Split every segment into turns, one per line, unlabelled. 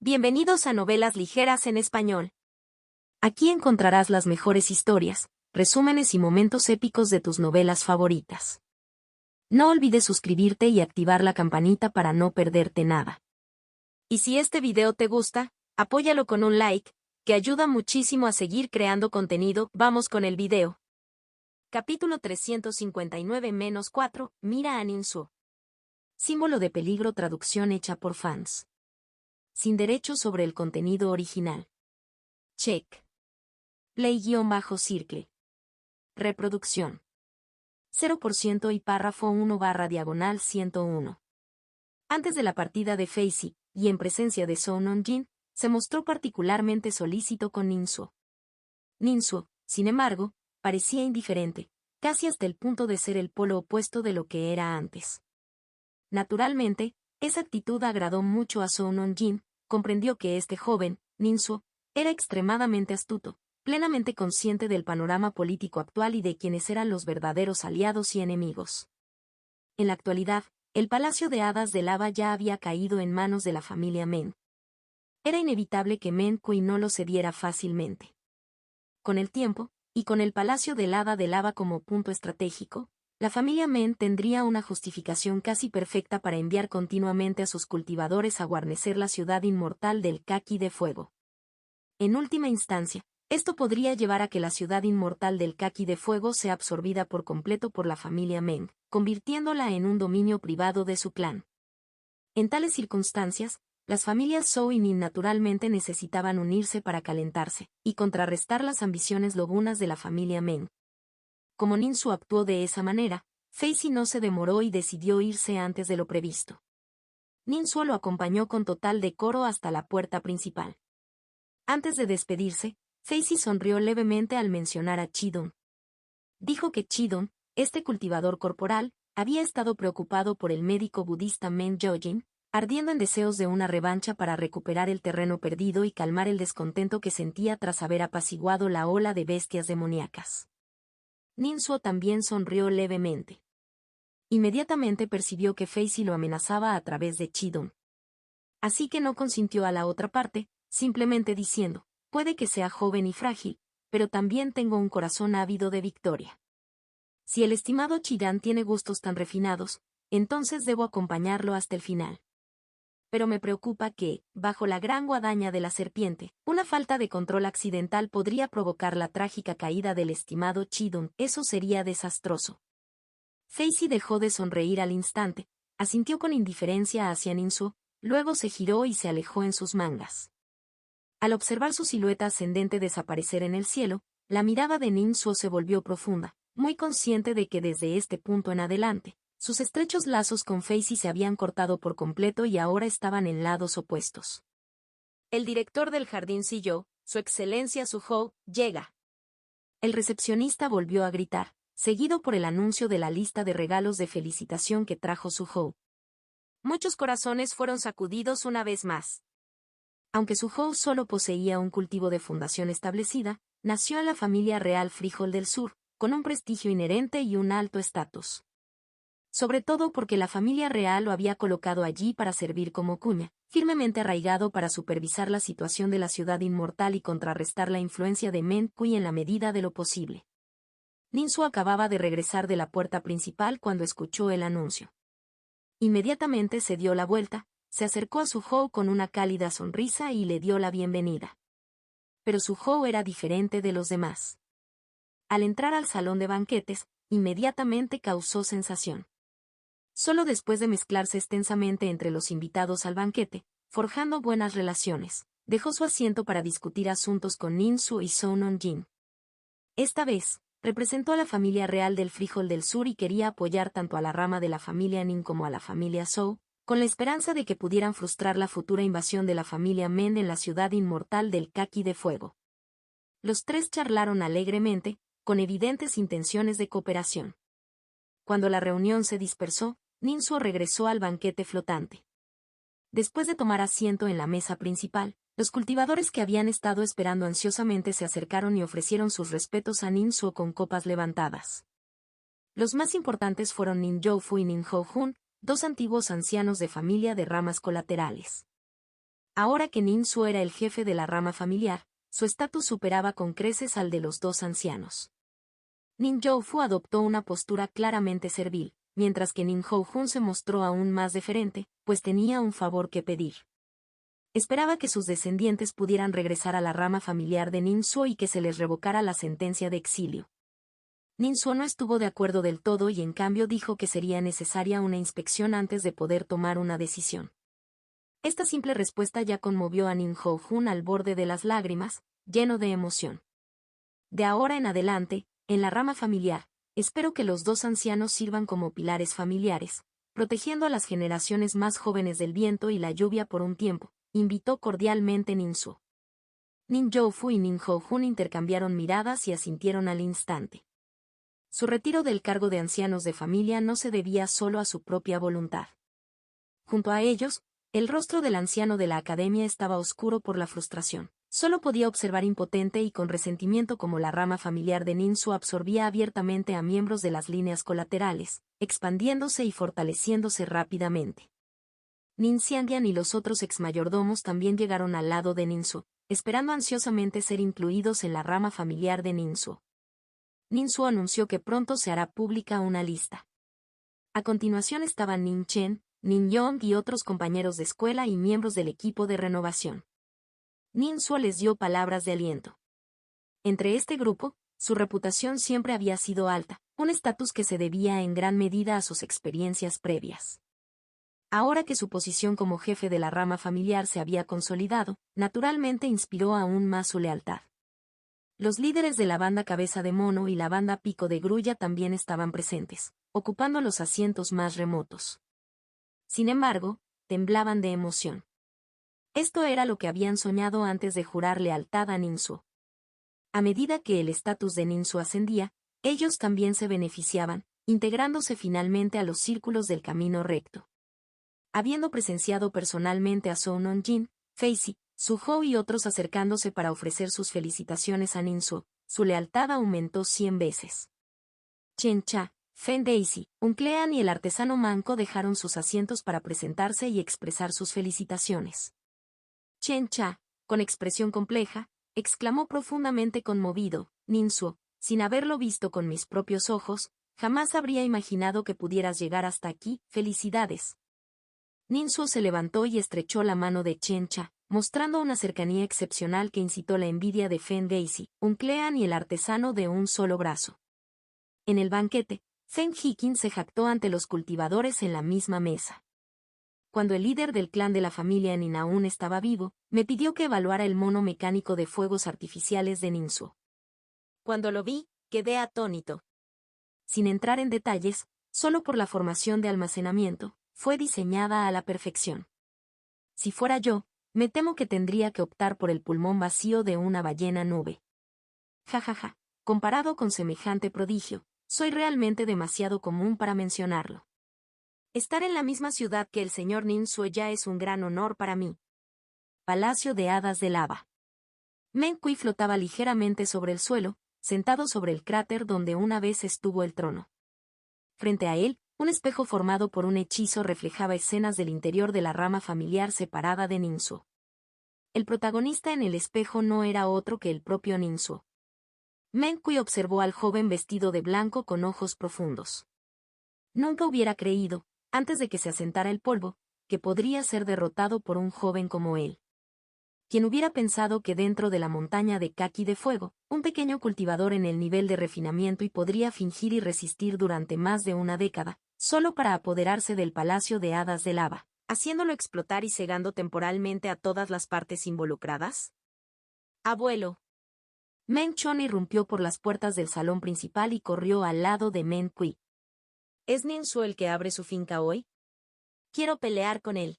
Bienvenidos a Novelas Ligeras en Español. Aquí encontrarás las mejores historias, resúmenes y momentos épicos de tus novelas favoritas. No olvides suscribirte y activar la campanita para no perderte nada. Y si este video te gusta, apóyalo con un like, que ayuda muchísimo a seguir creando contenido. Vamos con el video. Capítulo 359-4, Mira a Ninsuo. Símbolo de peligro, traducción hecha por fans. Sin derechos sobre el contenido original. Check. Play-circle. Reproducción. 0% y párrafo 1/101. Antes de la partida de Facey, y en presencia de Seo Non-jin, se mostró particularmente solícito con Ninsuo. Ninsuo, sin embargo, parecía indiferente, casi hasta el punto de ser el polo opuesto de lo que era antes. Naturalmente, esa actitud agradó mucho a Seo Non-jin. Comprendió que este joven, Ninsuo, era extremadamente astuto, plenamente consciente del panorama político actual y de quiénes eran los verdaderos aliados y enemigos. En la actualidad, el Palacio de Hadas de Lava ya había caído en manos de la familia Men. Era inevitable que Men Kui no lo cediera fácilmente. Con el tiempo, y con el Palacio del Hada de Lava como punto estratégico, la familia Men tendría una justificación casi perfecta para enviar continuamente a sus cultivadores a guarnecer la ciudad inmortal del Kaki de Fuego. En última instancia, esto podría llevar a que la ciudad inmortal del Kaki de Fuego sea absorbida por completo por la familia Men, convirtiéndola en un dominio privado de su clan. En tales circunstancias, las familias Zhou y Nin naturalmente necesitaban unirse para calentarse y contrarrestar las ambiciones lobunas de la familia Men. Como Ninsuo actuó de esa manera, Facey no se demoró y decidió irse antes de lo previsto. Ninsuo lo acompañó con total decoro hasta la puerta principal. Antes de despedirse, Facey sonrió levemente al mencionar a Chidon. Dijo que Chidon, este cultivador corporal, había estado preocupado por el médico budista Men Jojin, ardiendo en deseos de una revancha para recuperar el terreno perdido y calmar el descontento que sentía tras haber apaciguado la ola de bestias demoníacas. Ninsuo también sonrió levemente. Inmediatamente percibió que Facey lo amenazaba a través de Chidon. Así que no consintió a la otra parte, simplemente diciendo, puede que sea joven y frágil, pero también tengo un corazón ávido de victoria. Si el estimado Chidan tiene gustos tan refinados, entonces debo acompañarlo hasta el final. Pero me preocupa que, bajo la gran guadaña de la serpiente, una falta de control accidental podría provocar la trágica caída del estimado Chidon. Eso sería desastroso. Facey dejó de sonreír al instante, asintió con indiferencia hacia Ninsuo, luego se giró y se alejó en sus mangas. Al observar su silueta ascendente desaparecer en el cielo, la mirada de Ninsuo se volvió profunda, muy consciente de que desde este punto en adelante, sus estrechos lazos con Facey se habían cortado por completo y ahora estaban en lados opuestos. El director del jardín Silló, Su Excelencia Suhou, llega. El recepcionista volvió a gritar, seguido por el anuncio de la lista de regalos de felicitación que trajo Suhou. Muchos corazones fueron sacudidos una vez más. Aunque Suhou solo poseía un cultivo de fundación establecida, nació en la familia real Frijol del Sur, con un prestigio inherente y un alto estatus. Sobre todo porque la familia real lo había colocado allí para servir como cuña, firmemente arraigado para supervisar la situación de la ciudad inmortal y contrarrestar la influencia de Men Kui en la medida de lo posible. Ninsuo acababa de regresar de la puerta principal cuando escuchó el anuncio. Inmediatamente se dio la vuelta, se acercó a Suhou con una cálida sonrisa y le dio la bienvenida. Pero Suhou era diferente de los demás. Al entrar al salón de banquetes, inmediatamente causó sensación. Solo después de mezclarse extensamente entre los invitados al banquete, forjando buenas relaciones, dejó su asiento para discutir asuntos con Ninsuo y Seo Non-jin. Esta vez, representó a la familia real del Frijol del Sur y quería apoyar tanto a la rama de la familia Nin como a la familia Zhou, con la esperanza de que pudieran frustrar la futura invasión de la familia Men en la ciudad inmortal del Kaki de Fuego. Los tres charlaron alegremente, con evidentes intenciones de cooperación. Cuando la reunión se dispersó, Ninsuo regresó al banquete flotante. Después de tomar asiento en la mesa principal, los cultivadores que habían estado esperando ansiosamente se acercaron y ofrecieron sus respetos a Ninsuo con copas levantadas. Los más importantes fueron Nin Youfu y Nin Hou-jun, dos antiguos ancianos de familia de ramas colaterales. Ahora que Nin Su era el jefe de la rama familiar, su estatus superaba con creces al de los dos ancianos. Nin Youfu adoptó una postura claramente servil, mientras que Nin Hou-jun se mostró aún más deferente, pues tenía un favor que pedir. Esperaba que sus descendientes pudieran regresar a la rama familiar de Nin Su y que se les revocara la sentencia de exilio. Nin Su no estuvo de acuerdo del todo y en cambio dijo que sería necesaria una inspección antes de poder tomar una decisión. Esta simple respuesta ya conmovió a Nin Hou-jun al borde de las lágrimas, lleno de emoción. De ahora en adelante, en la rama familiar, espero que los dos ancianos sirvan como pilares familiares, protegiendo a las generaciones más jóvenes del viento y la lluvia por un tiempo, invitó cordialmente Nin Su. Nin Youfu y Nin Hou-jun intercambiaron miradas y asintieron al instante. Su retiro del cargo de ancianos de familia no se debía solo a su propia voluntad. Junto a ellos, el rostro del anciano de la academia estaba oscuro por la frustración. Solo podía observar impotente y con resentimiento cómo la rama familiar de Nin Su absorbía abiertamente a miembros de las líneas colaterales, expandiéndose y fortaleciéndose rápidamente. Nin Xiandian y los otros exmayordomos también llegaron al lado de Nin Su, esperando ansiosamente ser incluidos en la rama familiar de Nin Su. Nin Su anunció que pronto se hará pública una lista. A continuación estaban Nin Chen, Nin Yong y otros compañeros de escuela y miembros del equipo de renovación. Nin Su les dio palabras de aliento. Entre este grupo, su reputación siempre había sido alta, un estatus que se debía en gran medida a sus experiencias previas. Ahora que su posición como jefe de la rama familiar se había consolidado, naturalmente inspiró aún más su lealtad. Los líderes de la banda Cabeza de Mono y la banda Pico de Grulla también estaban presentes, ocupando los asientos más remotos. Sin embargo, temblaban de emoción. Esto era lo que habían soñado antes de jurar lealtad a Nin Su. A medida que el estatus de Nin Su ascendía, ellos también se beneficiaban, integrándose finalmente a los círculos del camino recto. Habiendo presenciado personalmente a Zhou Nongjin, Fei Si, Su Hou y otros acercándose para ofrecer sus felicitaciones a Nin Su, su lealtad aumentó 100 veces. Chen Cha, Fen Daisy, Unclean y el artesano manco dejaron sus asientos para presentarse y expresar sus felicitaciones. Chen Cha, con expresión compleja, exclamó profundamente conmovido, Nin Su, sin haberlo visto con mis propios ojos, jamás habría imaginado que pudieras llegar hasta aquí, felicidades. Nin Su se levantó y estrechó la mano de Chen Cha, mostrando una cercanía excepcional que incitó la envidia de Fen Daisy, Unclean y el artesano de un solo brazo. En el banquete, Fen Hikin se jactó ante los cultivadores en la misma mesa. Cuando el líder del clan de la familia Nin aún estaba vivo, me pidió que evaluara el mono mecánico de fuegos artificiales de Nin Su. Cuando lo vi, quedé atónito. Sin entrar en detalles, solo por la formación de almacenamiento, fue diseñada a la perfección. Si fuera yo, me temo que tendría que optar por el pulmón vacío de una ballena nube. Jajaja, comparado con semejante prodigio, soy realmente demasiado común para mencionarlo. Estar en la misma ciudad que el señor Nin Su ya es un gran honor para mí. Palacio de Hadas de Lava. Meng Kui flotaba ligeramente sobre el suelo, sentado sobre el cráter donde una vez estuvo el trono. Frente a él, un espejo formado por un hechizo reflejaba escenas del interior de la rama familiar separada de Nin Su. El protagonista en el espejo no era otro que el propio Nin Su. Meng Kui observó al joven vestido de blanco con ojos profundos. Nunca hubiera creído, antes de que se asentara el polvo, que podría ser derrotado por un joven como él. Quien hubiera pensado que dentro de la montaña de Kaki de Fuego, un pequeño cultivador en el nivel de refinamiento y podría fingir y resistir durante más de una década, solo para apoderarse del Palacio de Hadas de Lava, haciéndolo explotar y cegando temporalmente a todas las partes involucradas? Abuelo. Meng Chon irrumpió por las puertas del salón principal y corrió al lado de Meng Kui. ¿Es Nin Su el que abre su finca hoy? Quiero pelear con él.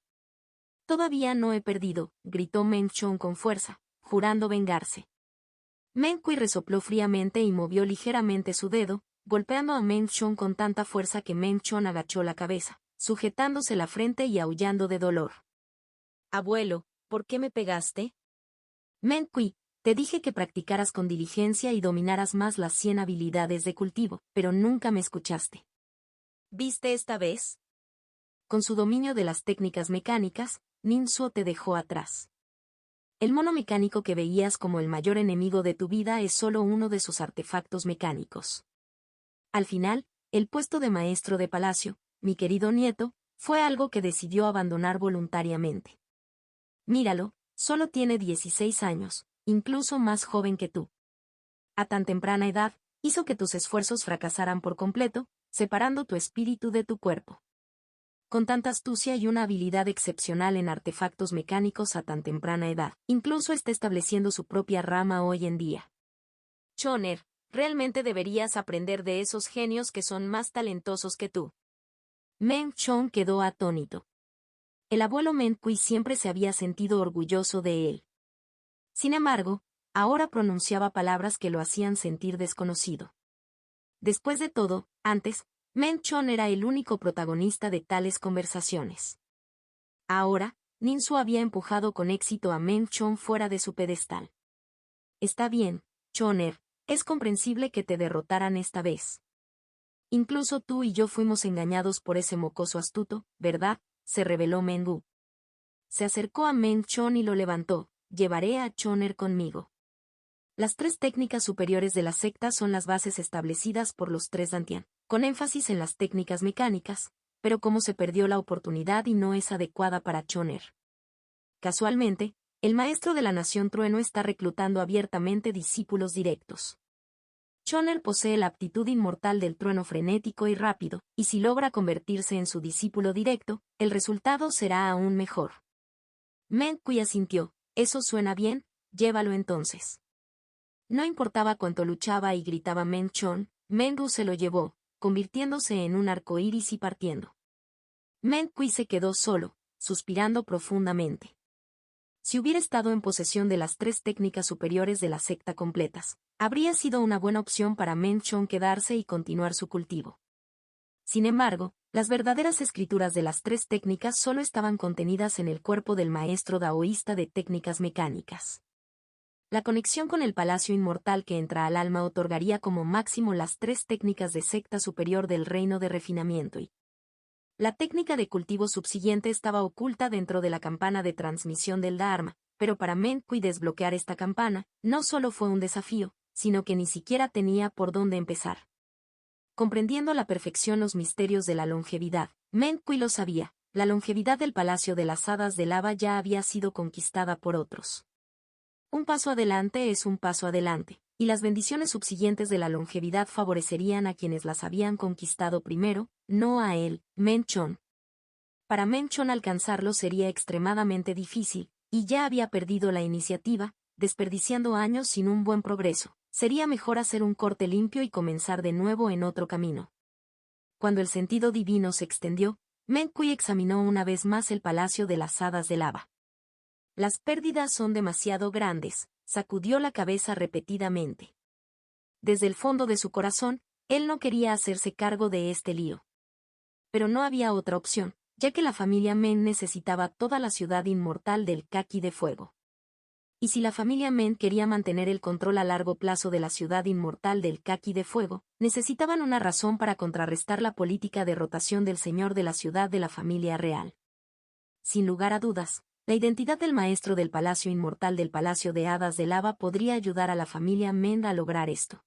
Todavía no he perdido, gritó Meng Chon con fuerza, jurando vengarse. Meng Kui resopló fríamente y movió ligeramente su dedo, golpeando a Meng Chon con tanta fuerza que Meng Chon agachó la cabeza, sujetándose la frente y aullando de dolor. Abuelo, ¿por qué me pegaste? Meng Kui, te dije que practicaras con diligencia y dominaras más las 100 habilidades de cultivo, pero nunca me escuchaste. ¿Viste esta vez? Con su dominio de las técnicas mecánicas, Nin Su te dejó atrás. El mono mecánico que veías como el mayor enemigo de tu vida es solo uno de sus artefactos mecánicos. Al final, el puesto de maestro de palacio, mi querido nieto, fue algo que decidió abandonar voluntariamente. Míralo, solo tiene 16 años, incluso más joven que tú. A tan temprana edad, hizo que tus esfuerzos fracasaran por completo, separando tu espíritu de tu cuerpo. Con tanta astucia y una habilidad excepcional en artefactos mecánicos a tan temprana edad, incluso está estableciendo su propia rama hoy en día. Choner, realmente deberías aprender de esos genios que son más talentosos que tú. Meng Chon quedó atónito. El abuelo Meng Kui siempre se había sentido orgulloso de él. Sin embargo, ahora pronunciaba palabras que lo hacían sentir desconocido. Después de todo, antes, Meng Chon era el único protagonista de tales conversaciones. Ahora, Ninsu había empujado con éxito a Meng Chon fuera de su pedestal. Está bien, Choner, es comprensible que te derrotaran esta vez. Incluso tú y yo fuimos engañados por ese mocoso astuto, ¿verdad?, se reveló Mengu. Se acercó a Meng Chon y lo levantó. Llevaré a Choner conmigo. Las 3 técnicas superiores de la secta son las bases establecidas por los 3 Dantian, con énfasis en las técnicas mecánicas, pero como se perdió la oportunidad y no es adecuada para Choner. Casualmente, el maestro de la Nación Trueno está reclutando abiertamente discípulos directos. Choner posee la aptitud inmortal del trueno frenético y rápido, y si logra convertirse en su discípulo directo, el resultado será aún mejor. Meng Kui asintió. Eso suena bien, llévalo entonces. No importaba cuánto luchaba y gritaba Meng Chon, Mengu se lo llevó, convirtiéndose en un arcoíris y partiendo. Meng Kui se quedó solo, suspirando profundamente. Si hubiera estado en posesión de las 3 técnicas superiores de la secta completas, habría sido una buena opción para Meng Chon quedarse y continuar su cultivo. Sin embargo, las verdaderas escrituras de las 3 técnicas solo estaban contenidas en el cuerpo del maestro daoísta de técnicas mecánicas. La conexión con el palacio inmortal que entra al alma otorgaría como máximo las 3 técnicas de secta superior del reino de refinamiento y la técnica de cultivo subsiguiente estaba oculta dentro de la campana de transmisión del Dharma, pero para Meng Kui desbloquear esta campana no solo fue un desafío, sino que ni siquiera tenía por dónde empezar. Comprendiendo a la perfección los misterios de la longevidad, Meng Kui lo sabía, la longevidad del Palacio de las Hadas de Lava ya había sido conquistada por otros. Un paso adelante es un paso adelante, y las bendiciones subsiguientes de la longevidad favorecerían a quienes las habían conquistado primero, no a él, Meng Chon. Para Meng Chon alcanzarlo sería extremadamente difícil, y ya había perdido la iniciativa, desperdiciando años sin un buen progreso. Sería mejor hacer un corte limpio y comenzar de nuevo en otro camino. Cuando el sentido divino se extendió, Meng Kui examinó una vez más el palacio de las hadas de lava. Las pérdidas son demasiado grandes, sacudió la cabeza repetidamente. Desde el fondo de su corazón, él no quería hacerse cargo de este lío. Pero no había otra opción, ya que la familia Men necesitaba toda la ciudad inmortal del Kaki de Fuego. Y si la familia Men quería mantener el control a largo plazo de la ciudad inmortal del Kaki de Fuego, necesitaban una razón para contrarrestar la política de rotación del señor de la ciudad de la familia real. Sin lugar a dudas, la identidad del maestro del Palacio Inmortal del Palacio de Hadas de Lava podría ayudar a la familia Men a lograr esto.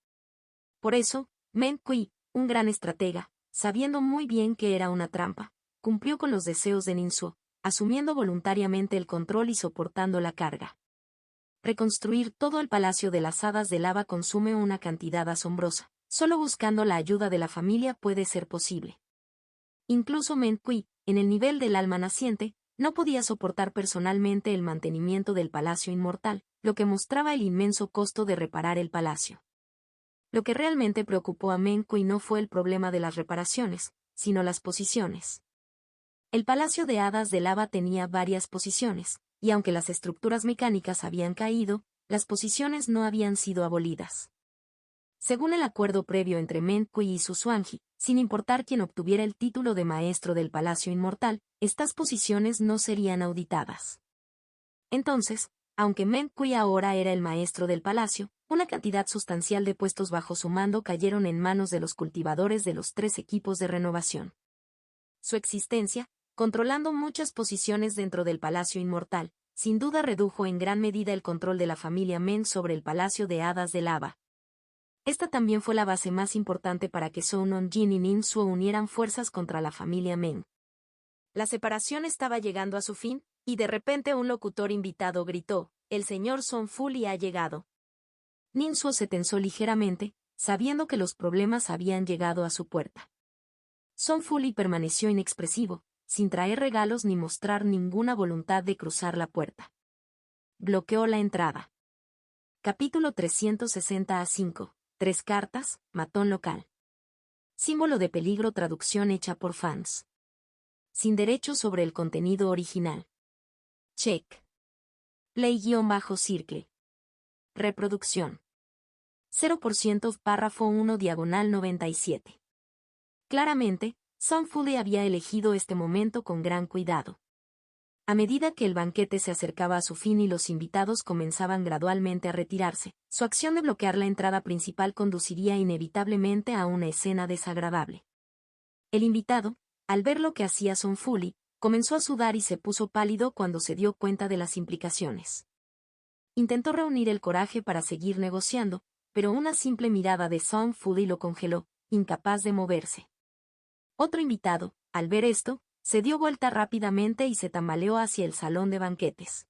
Por eso, Meng Kui, un gran estratega, sabiendo muy bien que era una trampa, cumplió con los deseos de Ninsu, asumiendo voluntariamente el control y soportando la carga. Reconstruir todo el Palacio de las Hadas de Lava consume una cantidad asombrosa. Solo buscando la ayuda de la familia puede ser posible. Incluso Meng Kui, en el nivel del alma naciente, no podía soportar personalmente el mantenimiento del Palacio Inmortal, lo que mostraba el inmenso costo de reparar el palacio. Lo que realmente preocupó a Meng Kui no fue el problema de las reparaciones, sino las posiciones. El Palacio de Hadas de Lava tenía varias posiciones, y aunque las estructuras mecánicas habían caído, las posiciones no habían sido abolidas. Según el acuerdo previo entre Meng Kui y Su Xuanji, sin importar quién obtuviera el título de maestro del Palacio Inmortal, estas posiciones no serían auditadas. Entonces, aunque Meng Kui ahora era el maestro del palacio, una cantidad sustancial de puestos bajo su mando cayeron en manos de los cultivadores de los 3 equipos de renovación. Su existencia, controlando muchas posiciones dentro del Palacio Inmortal, sin duda redujo en gran medida el control de la familia Meng sobre el Palacio de Hadas de Lava. Esta también fue la base más importante para que Song Non-jin y Nin Suo unieran fuerzas contra la familia Meng. La separación estaba llegando a su fin, y de repente un locutor invitado gritó: «El señor Song Fuli ha llegado». Nin Suo se tensó ligeramente, sabiendo que los problemas habían llegado a su puerta. Song Fuli permaneció inexpresivo, sin traer regalos ni mostrar ninguna voluntad de cruzar la puerta. Bloqueó la entrada. Capítulo 365. 3 cartas, matón local. Símbolo de peligro. Traducción hecha por fans. Sin derechos sobre el contenido original. Check. Play-circle. Reproducción. 0%. Párrafo 1 diagonal 97. Claramente, Song Fuli había elegido este momento con gran cuidado. A medida que el banquete se acercaba a su fin y los invitados comenzaban gradualmente a retirarse, su acción de bloquear la entrada principal conduciría inevitablemente a una escena desagradable. El invitado, al ver lo que hacía Song Fuli, comenzó a sudar y se puso pálido cuando se dio cuenta de las implicaciones. Intentó reunir el coraje para seguir negociando, pero una simple mirada de Song Fuli lo congeló, incapaz de moverse. Otro invitado, al ver esto, se dio vuelta rápidamente y se tambaleó hacia el salón de banquetes.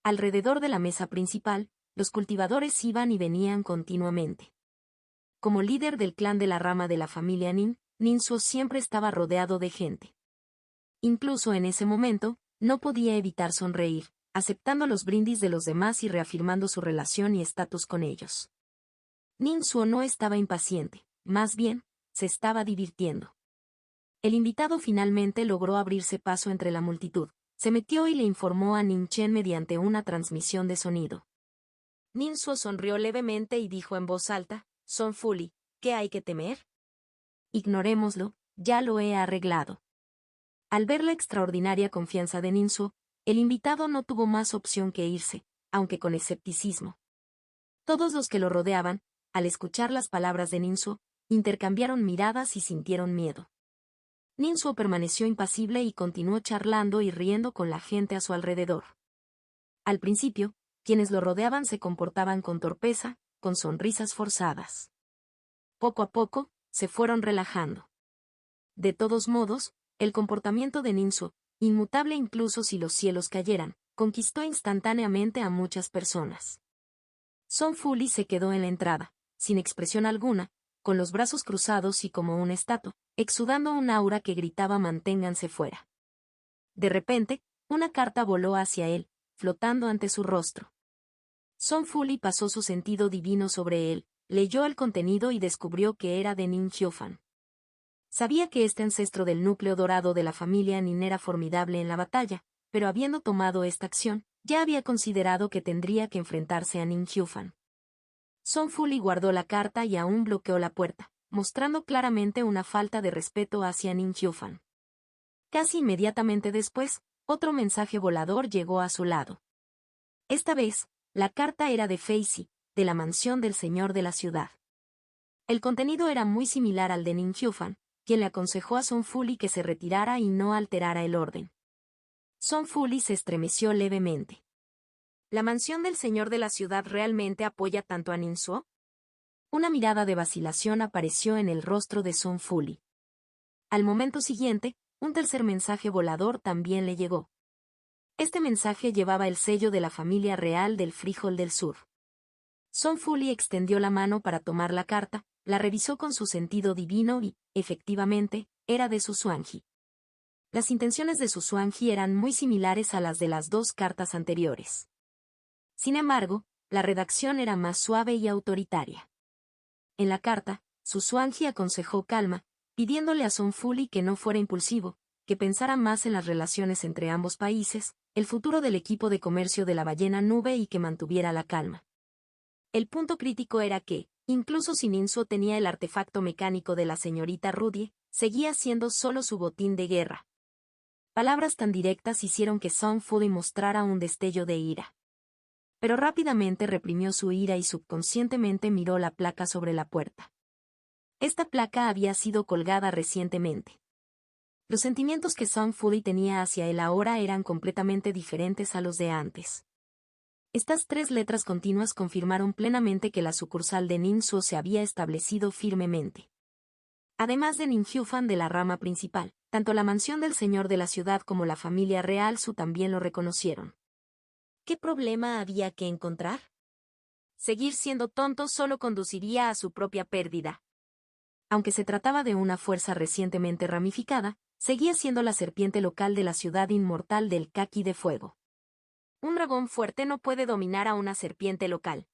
Alrededor de la mesa principal, los cultivadores iban y venían continuamente. Como líder del clan de la rama de la familia Nin, Nin Suo siempre estaba rodeado de gente. Incluso en ese momento, no podía evitar sonreír, aceptando los brindis de los demás y reafirmando su relación y estatus con ellos. Nin Suo no estaba impaciente, más bien, se estaba divirtiendo. El invitado finalmente logró abrirse paso entre la multitud, se metió y le informó a Nin Chen mediante una transmisión de sonido. Nin Suo sonrió levemente y dijo en voz alta: «Song Fuli, ¿qué hay que temer? Ignorémoslo, ya lo he arreglado». Al ver la extraordinaria confianza de Nin Suo, el invitado no tuvo más opción que irse, aunque con escepticismo. Todos los que lo rodeaban, al escuchar las palabras de Nin Suo, intercambiaron miradas y sintieron miedo. Nin Suo permaneció impasible y continuó charlando y riendo con la gente a su alrededor. Al principio, quienes lo rodeaban se comportaban con torpeza, con sonrisas forzadas. Poco a poco, se fueron relajando. De todos modos, el comportamiento de Nin Suo, inmutable incluso si los cielos cayeran, conquistó instantáneamente a muchas personas. Song Fuli se quedó en la entrada, sin expresión alguna, con los brazos cruzados y como una estatua, exudando un aura que gritaba: «Manténganse fuera». De repente, una carta voló hacia él, flotando ante su rostro. Song Fuli pasó su sentido divino sobre él, leyó el contenido y descubrió que era de Nin Hyofan. Sabía que este ancestro del núcleo dorado de la familia Nin era formidable en la batalla, pero habiendo tomado esta acción, ya había considerado que tendría que enfrentarse a Nin Hyofan. Song Fuli guardó la carta y aún bloqueó la puerta, mostrando claramente una falta de respeto hacia Nin Hyofan. Casi inmediatamente después, otro mensaje volador llegó a su lado. Esta vez, la carta era de Fei-si, de la mansión del señor de la ciudad. El contenido era muy similar al de Nin Hyofan, quien le aconsejó a Song Fuli que se retirara y no alterara el orden. Song Fuli se estremeció levemente. ¿La mansión del señor de la ciudad realmente apoya tanto a Nin Suo? Una mirada de vacilación apareció en el rostro de Song Fuli. Al momento siguiente, un tercer mensaje volador también le llegó. Este mensaje llevaba el sello de la familia real del Frijol del Sur. Song Fuli extendió la mano para tomar la carta, la revisó con su sentido divino y, efectivamente, era de Susuanji. Las intenciones de Susuanji eran muy similares a las de las dos cartas anteriores. Sin embargo, la redacción era más suave y autoritaria. En la carta, Susuanji aconsejó calma, pidiéndole a Song Fuli que no fuera impulsivo, que pensara más en las relaciones entre ambos países, el futuro del equipo de comercio de la ballena nube y que mantuviera la calma. El punto crítico era que, incluso si Nin Suo tenía el artefacto mecánico de la señorita Rudie, seguía siendo solo su botín de guerra. Palabras tan directas hicieron que Song Fuli mostrara un destello de ira. Pero rápidamente reprimió su ira y subconscientemente miró la placa sobre la puerta. Esta placa había sido colgada recientemente. Los sentimientos que Song Fuli tenía hacia él ahora eran completamente diferentes a los de antes. Estas 3 letras continuas confirmaron plenamente que la sucursal de Ningsuo se había establecido firmemente. Además de Ninhyufan de la rama principal, tanto la mansión del señor de la ciudad como la familia real Su también lo reconocieron. ¿Qué problema había que encontrar? Seguir siendo tonto solo conduciría a su propia pérdida. Aunque se trataba de una fuerza recientemente ramificada, seguía siendo la serpiente local de la ciudad inmortal del Kaki de Fuego. Un dragón fuerte no puede dominar a una serpiente local.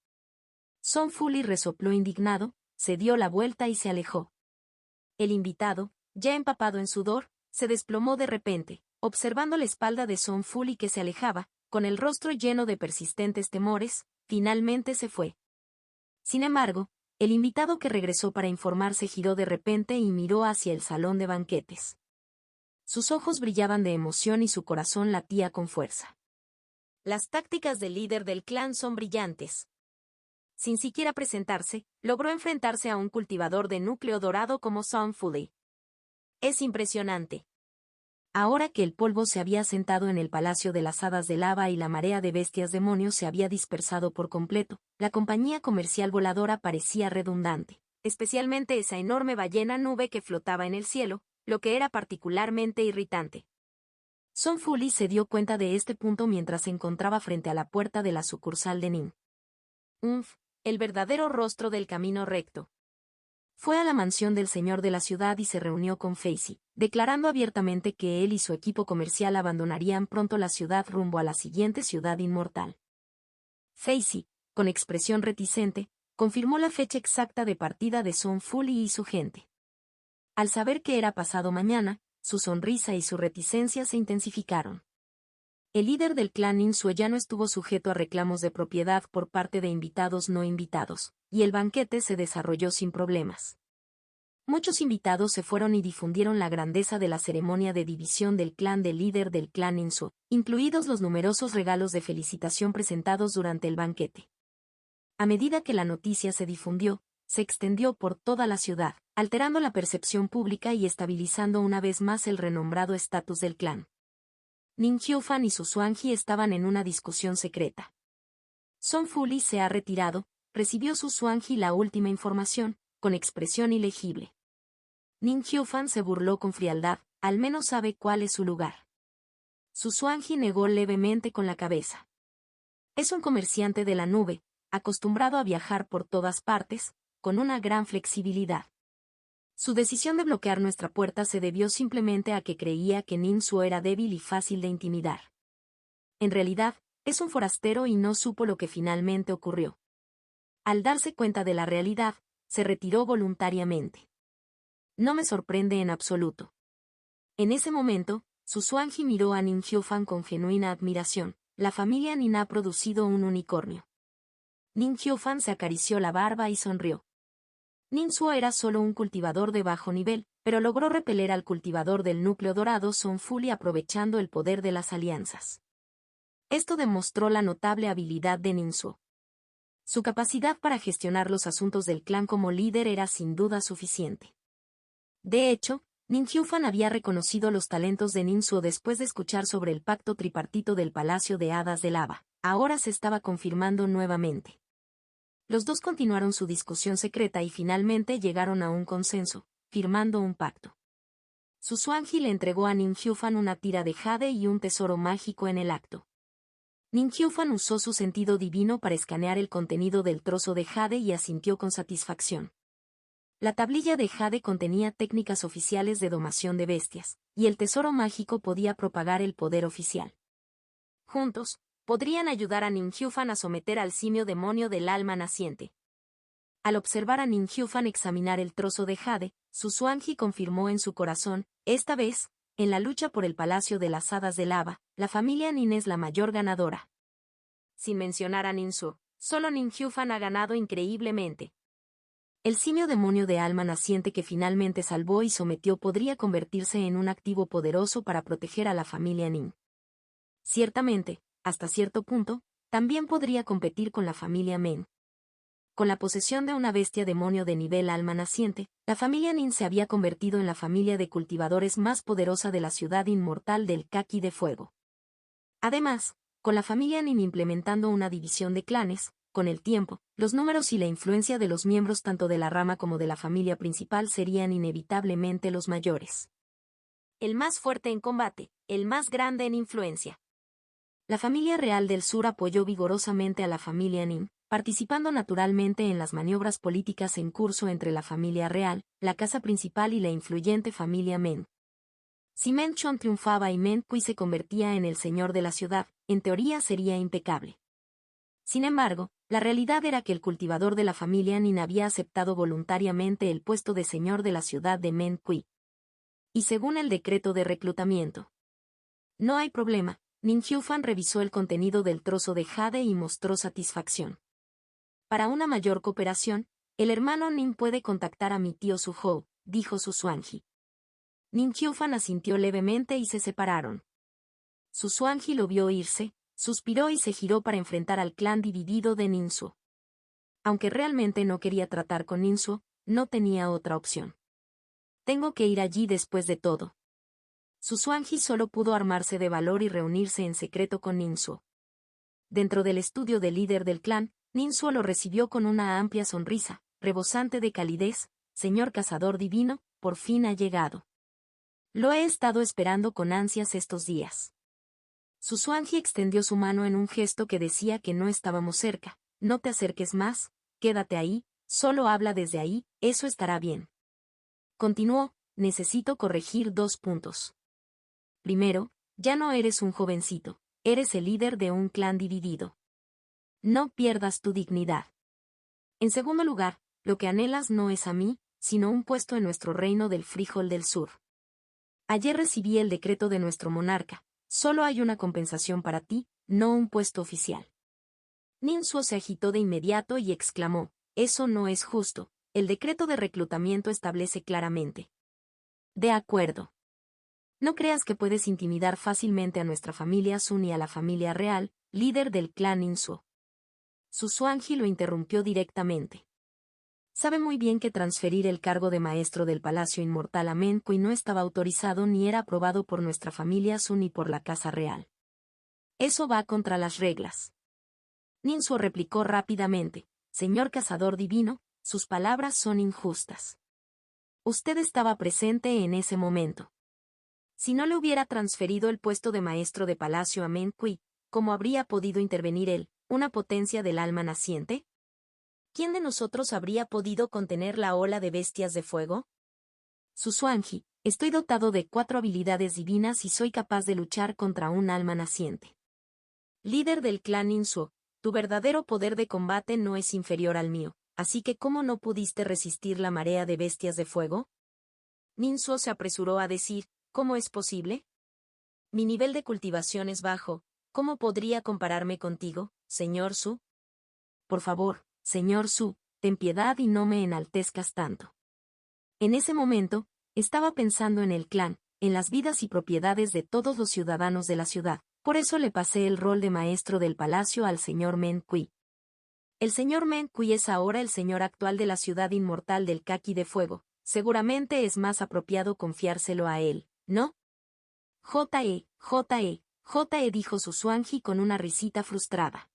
Song Fuli resopló indignado, se dio la vuelta y se alejó. El invitado, ya empapado en sudor, se desplomó de repente, observando la espalda de Song Fuli que se alejaba, con el rostro lleno de persistentes temores, finalmente se fue. Sin embargo, el invitado que regresó para informarse giró de repente y miró hacia el salón de banquetes. Sus ojos brillaban de emoción y su corazón latía con fuerza. Las tácticas del líder del clan son brillantes. Sin siquiera presentarse, logró enfrentarse a un cultivador de núcleo dorado como Song Fuli. Es impresionante. Ahora que el polvo se había sentado en el palacio de las hadas de lava y la marea de bestias demonios se había dispersado por completo, la compañía comercial voladora parecía redundante, especialmente esa enorme ballena nube que flotaba en el cielo, lo que era particularmente irritante. Song Fuli se dio cuenta de este punto mientras se encontraba frente a la puerta de la sucursal de Ning. El verdadero rostro del camino recto. Fue a la mansión del señor de la ciudad y se reunió con Facey, declarando abiertamente que él y su equipo comercial abandonarían pronto la ciudad rumbo a la siguiente ciudad inmortal. Facey, con expresión reticente, confirmó la fecha exacta de partida de Song Fuli y su gente. Al saber que era pasado mañana, su sonrisa y su reticencia se intensificaron. El líder del clan Ningsuo ya no estuvo sujeto a reclamos de propiedad por parte de invitados no invitados, y el banquete se desarrolló sin problemas. Muchos invitados se fueron y difundieron la grandeza de la ceremonia de división del clan del líder del clan Ningsuo, incluidos los numerosos regalos de felicitación presentados durante el banquete. A medida que la noticia se difundió, se extendió por toda la ciudad, alterando la percepción pública y estabilizando una vez más el renombrado estatus del clan. Ninhyufan y su Suanji estaban en una discusión secreta. Song Fuli se ha retirado, recibió su Suanji la última información, con expresión ilegible. Ninhyufan se burló con frialdad, al menos sabe cuál es su lugar. Su Suanji negó levemente con la cabeza. Es un comerciante de la nube, acostumbrado a viajar por todas partes, con una gran flexibilidad. Su decisión de bloquear nuestra puerta se debió simplemente a que creía que Ningsuo era débil y fácil de intimidar. En realidad, es un forastero y no supo lo que finalmente ocurrió. Al darse cuenta de la realidad, se retiró voluntariamente. No me sorprende en absoluto. En ese momento, su Suanji miró a Ninhyufan con genuina admiración. La familia Nin ha producido un unicornio. Ninhyufan se acarició la barba y sonrió. Ningsuo era solo un cultivador de bajo nivel, pero logró repeler al cultivador del núcleo dorado Song Fuli aprovechando el poder de las alianzas. Esto demostró la notable habilidad de Ningsuo. Su capacidad para gestionar los asuntos del clan como líder era sin duda suficiente. De hecho, Ninhyufan había reconocido los talentos de Ningsuo después de escuchar sobre el pacto tripartito del Palacio de Hadas de Lava. Ahora se estaba confirmando nuevamente. Los dos continuaron su discusión secreta y finalmente llegaron a un consenso, firmando un pacto. Su Suanji le entregó a Ninhyufan una tira de jade y un tesoro mágico en el acto. Ninhyufan usó su sentido divino para escanear el contenido del trozo de jade y asintió con satisfacción. La tablilla de jade contenía técnicas oficiales de domación de bestias, y el tesoro mágico podía propagar el poder oficial. Juntos, podrían ayudar a Ninhyufan a someter al simio demonio del alma naciente. Al observar a Ninhyufan examinar el trozo de jade, su Suanji confirmó en su corazón, esta vez, en la lucha por el Palacio de las Hadas de Lava, la familia Nin es la mayor ganadora. Sin mencionar a Ningsuo, solo Ninhyufan ha ganado increíblemente. El simio demonio de alma naciente que finalmente salvó y sometió podría convertirse en un activo poderoso para proteger a la familia Nin. Ciertamente, hasta cierto punto, también podría competir con la familia Men. con la posesión de una bestia demonio de nivel alma naciente, la familia Nin se había convertido en la familia de cultivadores más poderosa de la ciudad inmortal del Kaki de Fuego. Además, con la familia Nin implementando una división de clanes, con el tiempo, los números y la influencia de los miembros tanto de la rama como de la familia principal serían inevitablemente los mayores. El más fuerte en combate, el más grande en influencia. La familia real del sur apoyó vigorosamente a la familia Nin, participando naturalmente en las maniobras políticas en curso entre la familia real, la casa principal y la influyente familia Meng. Si Meng Chon triunfaba y Meng Kui se convertía en el señor de la ciudad, en teoría sería impecable. Sin embargo, la realidad era que el cultivador de la familia Nin había aceptado voluntariamente el puesto de señor de la ciudad de Meng Kui. Y según el decreto de reclutamiento. No hay problema, Nin Hyufan revisó el contenido del trozo de jade y mostró satisfacción. Para una mayor cooperación, el hermano Nin puede contactar a mi tío Suhou, dijo Su Xuanji. Nin Hyufan asintió levemente y se separaron. Su Xuanji lo vio irse, suspiró y se giró para enfrentar al clan dividido de Ninsuo. Aunque realmente no quería tratar con Ninsuo, no tenía otra opción. Tengo que ir allí después de todo. Su Xuanji solo pudo armarse de valor y reunirse en secreto con Ninsuo. Dentro del estudio del líder del clan, Ninsuo lo recibió con una amplia sonrisa, rebosante de calidez. Señor cazador divino, por fin ha llegado. Lo he estado esperando con ansias estos días. Su Xuanji extendió su mano en un gesto que decía que no estábamos cerca. No te acerques más, quédate ahí, solo habla desde ahí, eso estará bien. Continuó, necesito corregir 2 puntos. Primero, ya no eres un jovencito, eres el líder de un clan dividido. No pierdas tu dignidad. En segundo lugar, lo que anhelas no es a mí, sino un puesto en nuestro reino del frijol del sur. Ayer recibí el decreto de nuestro monarca, solo hay una compensación para ti, no un puesto oficial. Ninsuo se agitó de inmediato y exclamó, eso no es justo, el decreto de reclutamiento establece claramente. De acuerdo. No creas que puedes intimidar fácilmente a nuestra familia Sun y a la familia real, líder del clan Ninsuo. Su Xuanji lo interrumpió directamente. Sabe muy bien que transferir el cargo de maestro del Palacio Inmortal a Meng Kui no estaba autorizado ni era aprobado por nuestra familia Sun ni por la Casa Real. Eso va contra las reglas. Ninsuo replicó rápidamente, señor cazador divino, sus palabras son injustas. Usted estaba presente en ese momento. Si no le hubiera transferido el puesto de maestro de palacio a Meng Kui, ¿cómo habría podido intervenir él, una potencia del alma naciente? ¿Quién de nosotros habría podido contener la ola de bestias de fuego? Su Xuanji, estoy dotado de 4 habilidades divinas y soy capaz de luchar contra un alma naciente. Líder del clan Ninsuo, tu verdadero poder de combate no es inferior al mío, así que ¿cómo no pudiste resistir la marea de bestias de fuego? Ninsuo se apresuró a decir, ¿cómo es posible? Mi nivel de cultivación es bajo, ¿cómo podría compararme contigo, señor Su? Por favor, señor Su, ten piedad y no me enaltezcas tanto. En ese momento, estaba pensando en el clan, en las vidas y propiedades de todos los ciudadanos de la ciudad, por eso le pasé el rol de maestro del palacio al señor Meng Kui. El señor Meng Kui es ahora el señor actual de la ciudad inmortal del Kaki de Fuego, seguramente es más apropiado confiárselo a él, ¿no? J.E. dijo Su Xuanji con una risita frustrada.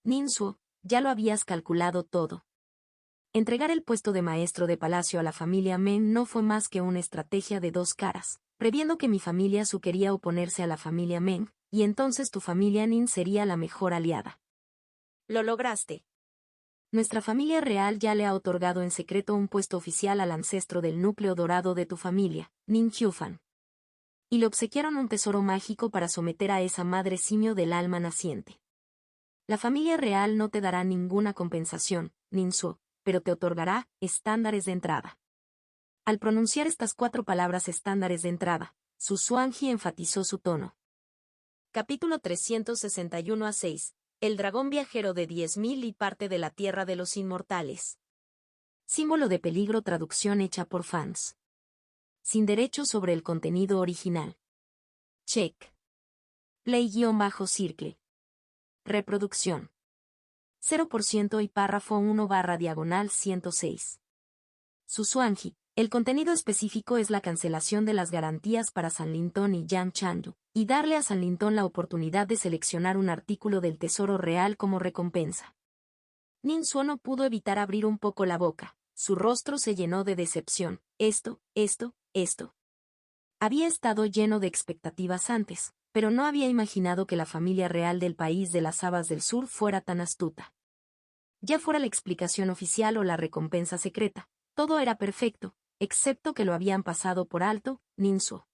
Ninsuo, ya lo habías calculado todo. Entregar el puesto de maestro de palacio a la familia Meng no fue más que una estrategia de 2 caras, previendo que mi familia Su quería oponerse a la familia Meng, y entonces tu familia Nin sería la mejor aliada. Lo lograste. Nuestra familia real ya le ha otorgado en secreto un puesto oficial al ancestro del núcleo dorado de tu familia, Nin Hyufan. Y le obsequiaron un tesoro mágico para someter a esa madre simio del alma naciente. La familia real no te dará ninguna compensación, Ninsuo, pero te otorgará estándares de entrada. Al pronunciar estas 4 palabras estándares de entrada, Su Xuanji enfatizó su tono. Capítulo 361-6. El dragón viajero de 10.000 y parte de la tierra de los inmortales. Símbolo de peligro. Traducción hecha por fans. Sin derechos sobre el contenido original. Check. Play-circle. Reproducción. 0% y párrafo 1 barra diagonal 106. Susuanji. El contenido específico es la cancelación de las garantías para San Lintón y Yang Chandu, y darle a San Lintón la oportunidad de seleccionar un artículo del Tesoro Real como recompensa. Ninsuo no pudo evitar abrir un poco la boca. Su rostro se llenó de decepción. Esto. Había estado lleno de expectativas antes, pero no había imaginado que la familia real del país de las Habas del Sur fuera tan astuta. Ya fuera la explicación oficial o la recompensa secreta, todo era perfecto, excepto que lo habían pasado por alto, Ninsuo.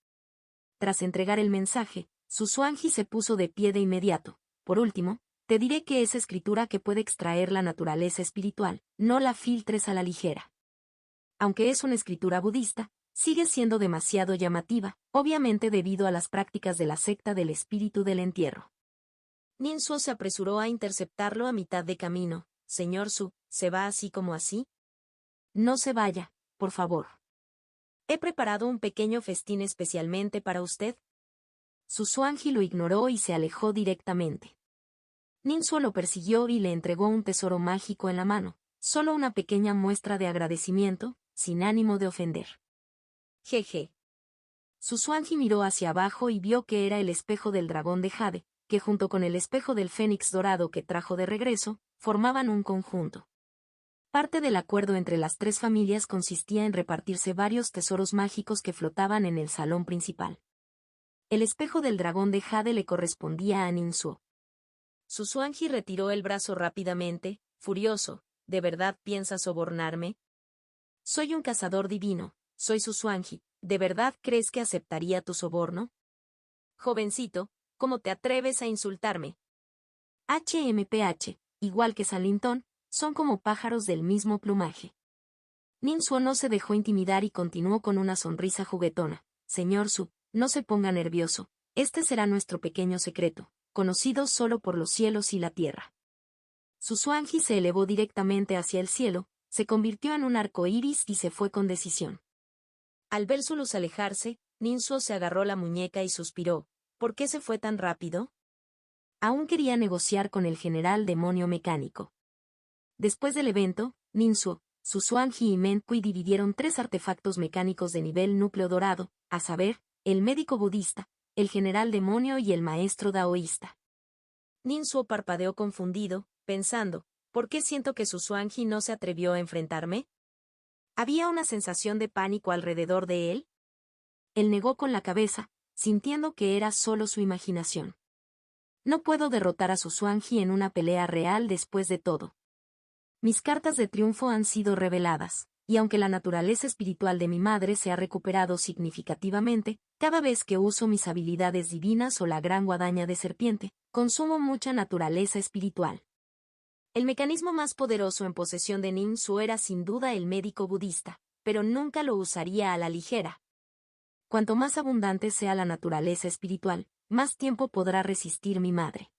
Tras entregar el mensaje, Susuanji se puso de pie de inmediato. Por último, te diré que es escritura que puede extraer la naturaleza espiritual, no la filtres a la ligera. Aunque es una escritura budista, sigue siendo demasiado llamativa, obviamente debido a las prácticas de la secta del espíritu del entierro. Ninsuo se apresuró a interceptarlo a mitad de camino. Señor Su, ¿se va así como así? No se vaya, por favor. He preparado un pequeño festín especialmente para usted. Susuanji lo ignoró y se alejó directamente. Ninsuo lo persiguió y le entregó un tesoro mágico en la mano, solo una pequeña muestra de agradecimiento, sin ánimo de ofender. Jeje. Susuanji miró hacia abajo y vio que era el espejo del dragón de Jade, que junto con el espejo del fénix dorado que trajo de regreso, formaban un conjunto. Parte del acuerdo entre las tres familias consistía en repartirse varios tesoros mágicos que flotaban en el salón principal. El espejo del dragón de Jade le correspondía a Ninsuo. Susuanji retiró el brazo rápidamente, furioso. ¿De verdad piensas sobornarme? Soy un cazador divino, soy Susuanji. ¿De verdad crees que aceptaría tu soborno? Jovencito, ¿cómo te atreves a insultarme? HMPH, igual que San Lintón, son como pájaros del mismo plumaje. Ninsuo no se dejó intimidar y continuó con una sonrisa juguetona. Señor Su, no se ponga nervioso, este será nuestro pequeño secreto, conocido solo por los cielos y la tierra. Susuanji se elevó directamente hacia el cielo, se convirtió en un arco iris y se fue con decisión. Al ver su luz alejarse, Ninsuo se agarró la muñeca y suspiró. ¿Por qué se fue tan rápido? Aún quería negociar con el general demonio mecánico. Después del evento, Ninsuo, Susuanji y Menkui dividieron 3 artefactos mecánicos de nivel núcleo dorado, a saber, el médico budista, el general demonio y el maestro daoísta. Ninsuo parpadeó confundido, pensando, ¿por qué siento que Susuanji no se atrevió a enfrentarme? ¿Había una sensación de pánico alrededor de él? Él negó con la cabeza, sintiendo que era solo su imaginación. No puedo derrotar a Susuanji en una pelea real después de todo. Mis cartas de triunfo han sido reveladas, y aunque la naturaleza espiritual de mi madre se ha recuperado significativamente, cada vez que uso mis habilidades divinas o la gran guadaña de serpiente, consumo mucha naturaleza espiritual. El mecanismo más poderoso en posesión de Ninsuo era sin duda el médico budista, pero nunca lo usaría a la ligera. Cuanto más abundante sea la naturaleza espiritual, más tiempo podrá resistir mi madre.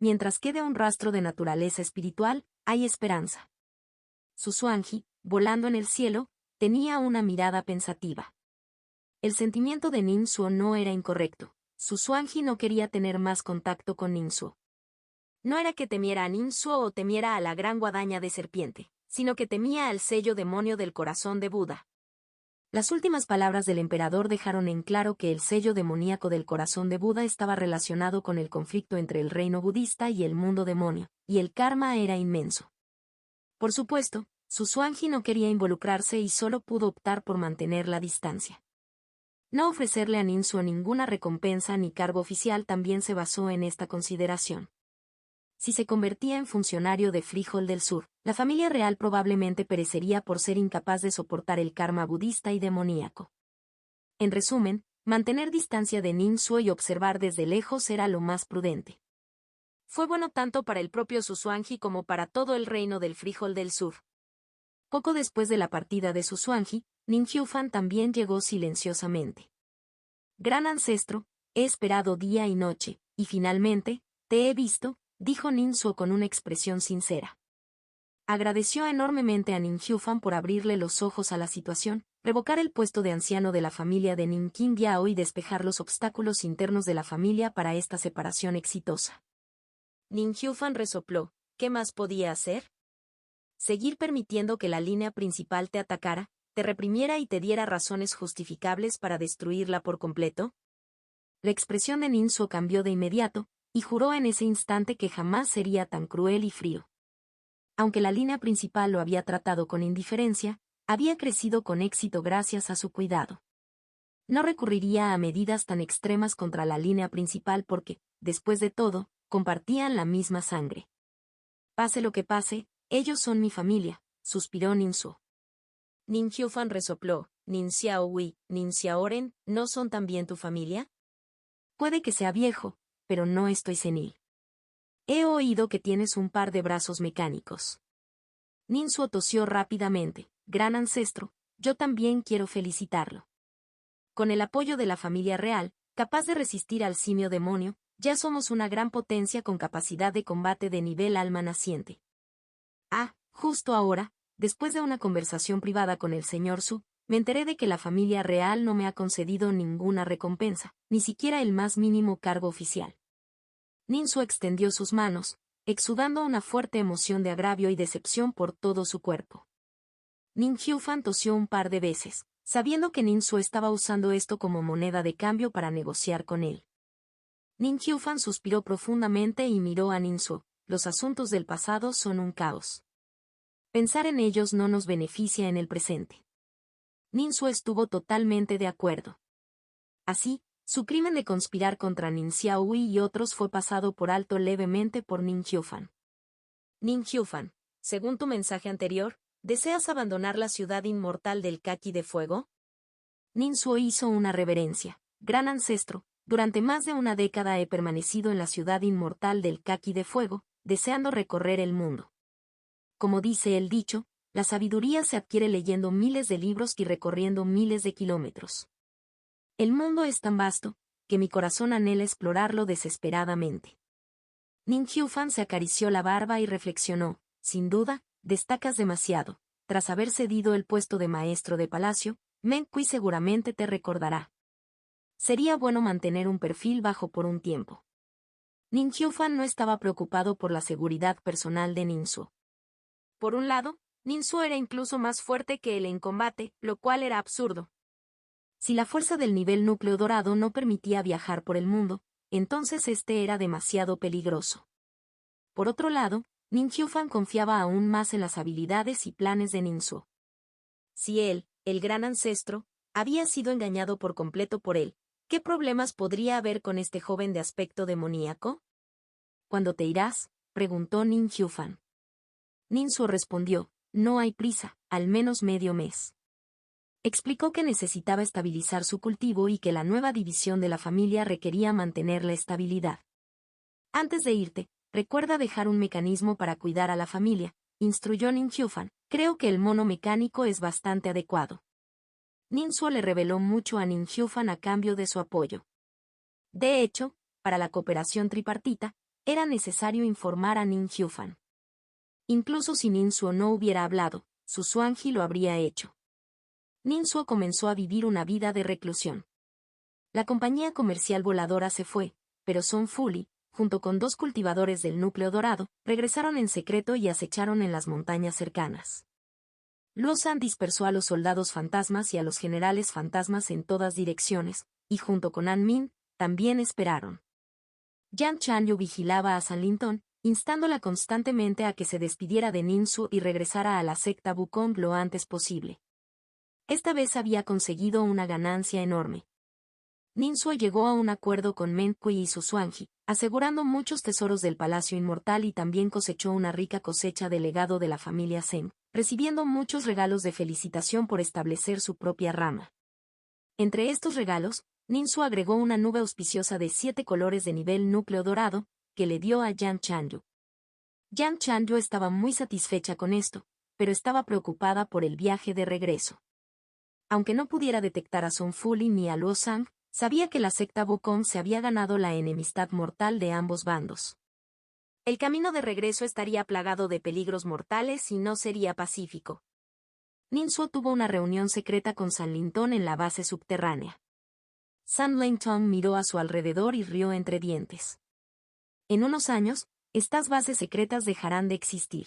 Mientras quede un rastro de naturaleza espiritual, hay esperanza. Susuanji, volando en el cielo, tenía una mirada pensativa. El sentimiento de Ninsuo no era incorrecto. Susuanji no quería tener más contacto con Ninsuo. No era que temiera a Ninsuo o temiera a la gran guadaña de serpiente, sino que temía al sello demonio del corazón de Buda. Las últimas palabras del emperador dejaron en claro que el sello demoníaco del corazón de Buda estaba relacionado con el conflicto entre el reino budista y el mundo demonio, y el karma era inmenso. Por supuesto, Susuanji no quería involucrarse y solo pudo optar por mantener la distancia. No ofrecerle a Ninsuo ninguna recompensa ni cargo oficial también se basó en esta consideración. Si se convertía en funcionario de Frijol del Sur, la familia real probablemente perecería por ser incapaz de soportar el karma budista y demoníaco. En resumen, mantener distancia de Ninsuo y observar desde lejos era lo más prudente. Fue bueno tanto para el propio Susuanji como para todo el reino del Frijol del Sur. Poco después de la partida de Susuanji, Ninhyufan también llegó silenciosamente. Gran ancestro, he esperado día y noche, y finalmente, te he visto, dijo Ninsuo con una expresión sincera. Agradeció enormemente a Ninhyufan por abrirle los ojos a la situación, revocar el puesto de anciano de la familia de Ninkin Biao y despejar los obstáculos internos de la familia para esta separación exitosa. Ninhyufan resopló. ¿qué más podía hacer? ¿Seguir permitiendo que la línea principal te atacara, te reprimiera y te diera razones justificables para destruirla por completo? La expresión de Ninsuo cambió de inmediato, y juró en ese instante que jamás sería tan cruel y frío. Aunque la línea principal lo había tratado con indiferencia, había crecido con éxito gracias a su cuidado. No recurriría a medidas tan extremas contra la línea principal porque, después de todo, compartían la misma sangre. Pase lo que pase, ellos son mi familia, suspiró Ninsuo. Nin Hyufan resopló, Nin Xiaohui, Nin Xiaoren, ¿no son también tu familia? Puede que sea viejo, pero no estoy senil. He oído que tienes un par de brazos mecánicos. Ninsuo tosió rápidamente. Gran ancestro, yo también quiero felicitarlo. Con el apoyo de la familia real, capaz de resistir al simio demonio, ya somos una gran potencia con capacidad de combate de nivel alma naciente. Ah, justo ahora, después de una conversación privada con el señor Su, me enteré de que la familia real no me ha concedido ninguna recompensa, ni siquiera el más mínimo cargo oficial. Ninsuo extendió sus manos, exudando una fuerte emoción de agravio y decepción por todo su cuerpo. Nin Hyufan tosió un par de veces, sabiendo que Ninsuo estaba usando esto como moneda de cambio para negociar con él. Nin Hyufan suspiró profundamente y miró a Ninsuo. Los asuntos del pasado son un caos. Pensar en ellos no nos beneficia en el presente. Ninsuo estuvo totalmente de acuerdo. Así, su crimen de conspirar contra Nin Xiaohui y otros fue pasado por alto levemente por Nin Hyufan. Nin Hyufan, según tu mensaje anterior, ¿deseas abandonar la ciudad inmortal del Kaki de Fuego? Ninsuo hizo una reverencia. Gran ancestro, durante más de una década he permanecido en la ciudad inmortal del Kaki de Fuego, deseando recorrer el mundo. Como dice el dicho, la sabiduría se adquiere leyendo miles de libros y recorriendo miles de kilómetros. El mundo es tan vasto, que mi corazón anhela explorarlo desesperadamente. Nin Hyufan se acarició la barba y reflexionó, sin duda, destacas demasiado. Tras haber cedido el puesto de maestro de palacio, Meng Kui seguramente te recordará. Sería bueno mantener un perfil bajo por un tiempo. Nin Hyufan no estaba preocupado por la seguridad personal de Ninsuo. Por un lado, Ninsuo era incluso más fuerte que él en combate, lo cual era absurdo. Si la fuerza del nivel núcleo dorado no permitía viajar por el mundo, entonces este era demasiado peligroso. Por otro lado, Nin Hyufan confiaba aún más en las habilidades y planes de Ninsuo. Si él, el gran ancestro, había sido engañado por completo por él, ¿qué problemas podría haber con este joven de aspecto demoníaco? ¿Cuándo te irás?, preguntó Nin Hyufan. Ninsuo respondió, no hay prisa, al menos medio mes. Explicó que necesitaba estabilizar su cultivo y que la nueva división de la familia requería mantener la estabilidad. Antes de irte, recuerda dejar un mecanismo para cuidar a la familia, instruyó Nin Hyufan. Creo que el mono mecánico es bastante adecuado. Ninsuo le reveló mucho a Nin Hyufan a cambio de su apoyo. De hecho, para la cooperación tripartita, era necesario informar a Nin Hyufan. Incluso si Ninsuo no hubiera hablado, su Xuanji lo habría hecho. Ninsuo comenzó a vivir una vida de reclusión. La compañía comercial voladora se fue, pero Son Fuli, junto con 2 cultivadores del núcleo dorado, regresaron en secreto y acecharon en las montañas cercanas. Luo San dispersó a los soldados fantasmas y a los generales fantasmas en todas direcciones, y junto con An Min, también esperaron. Yan Chanyu vigilaba a San Lintong, instándola constantemente a que se despidiera de Ninsuo y regresara a la secta Wukong lo antes posible. Esta vez había conseguido una ganancia enorme. Ninsuo llegó a un acuerdo con Meng Kui y su Xuanji, asegurando muchos tesoros del Palacio Inmortal y también cosechó una rica cosecha del legado de la familia Zeng, recibiendo muchos regalos de felicitación por establecer su propia rama. Entre estos regalos, Ninsuo agregó una nube auspiciosa de 7 colores de nivel núcleo dorado, que le dio a Yan Chanyu. Yan Chanyu estaba muy satisfecha con esto, pero estaba preocupada por el viaje de regreso. Aunque no pudiera detectar a Son Fuli ni a Luo Sang, sabía que la secta Wukong se había ganado la enemistad mortal de ambos bandos. El camino de regreso estaría plagado de peligros mortales y no sería pacífico. Ninsuo tuvo una reunión secreta con San Lintong en la base subterránea. San Lintong miró a su alrededor y rió entre dientes. En unos años, estas bases secretas dejarán de existir.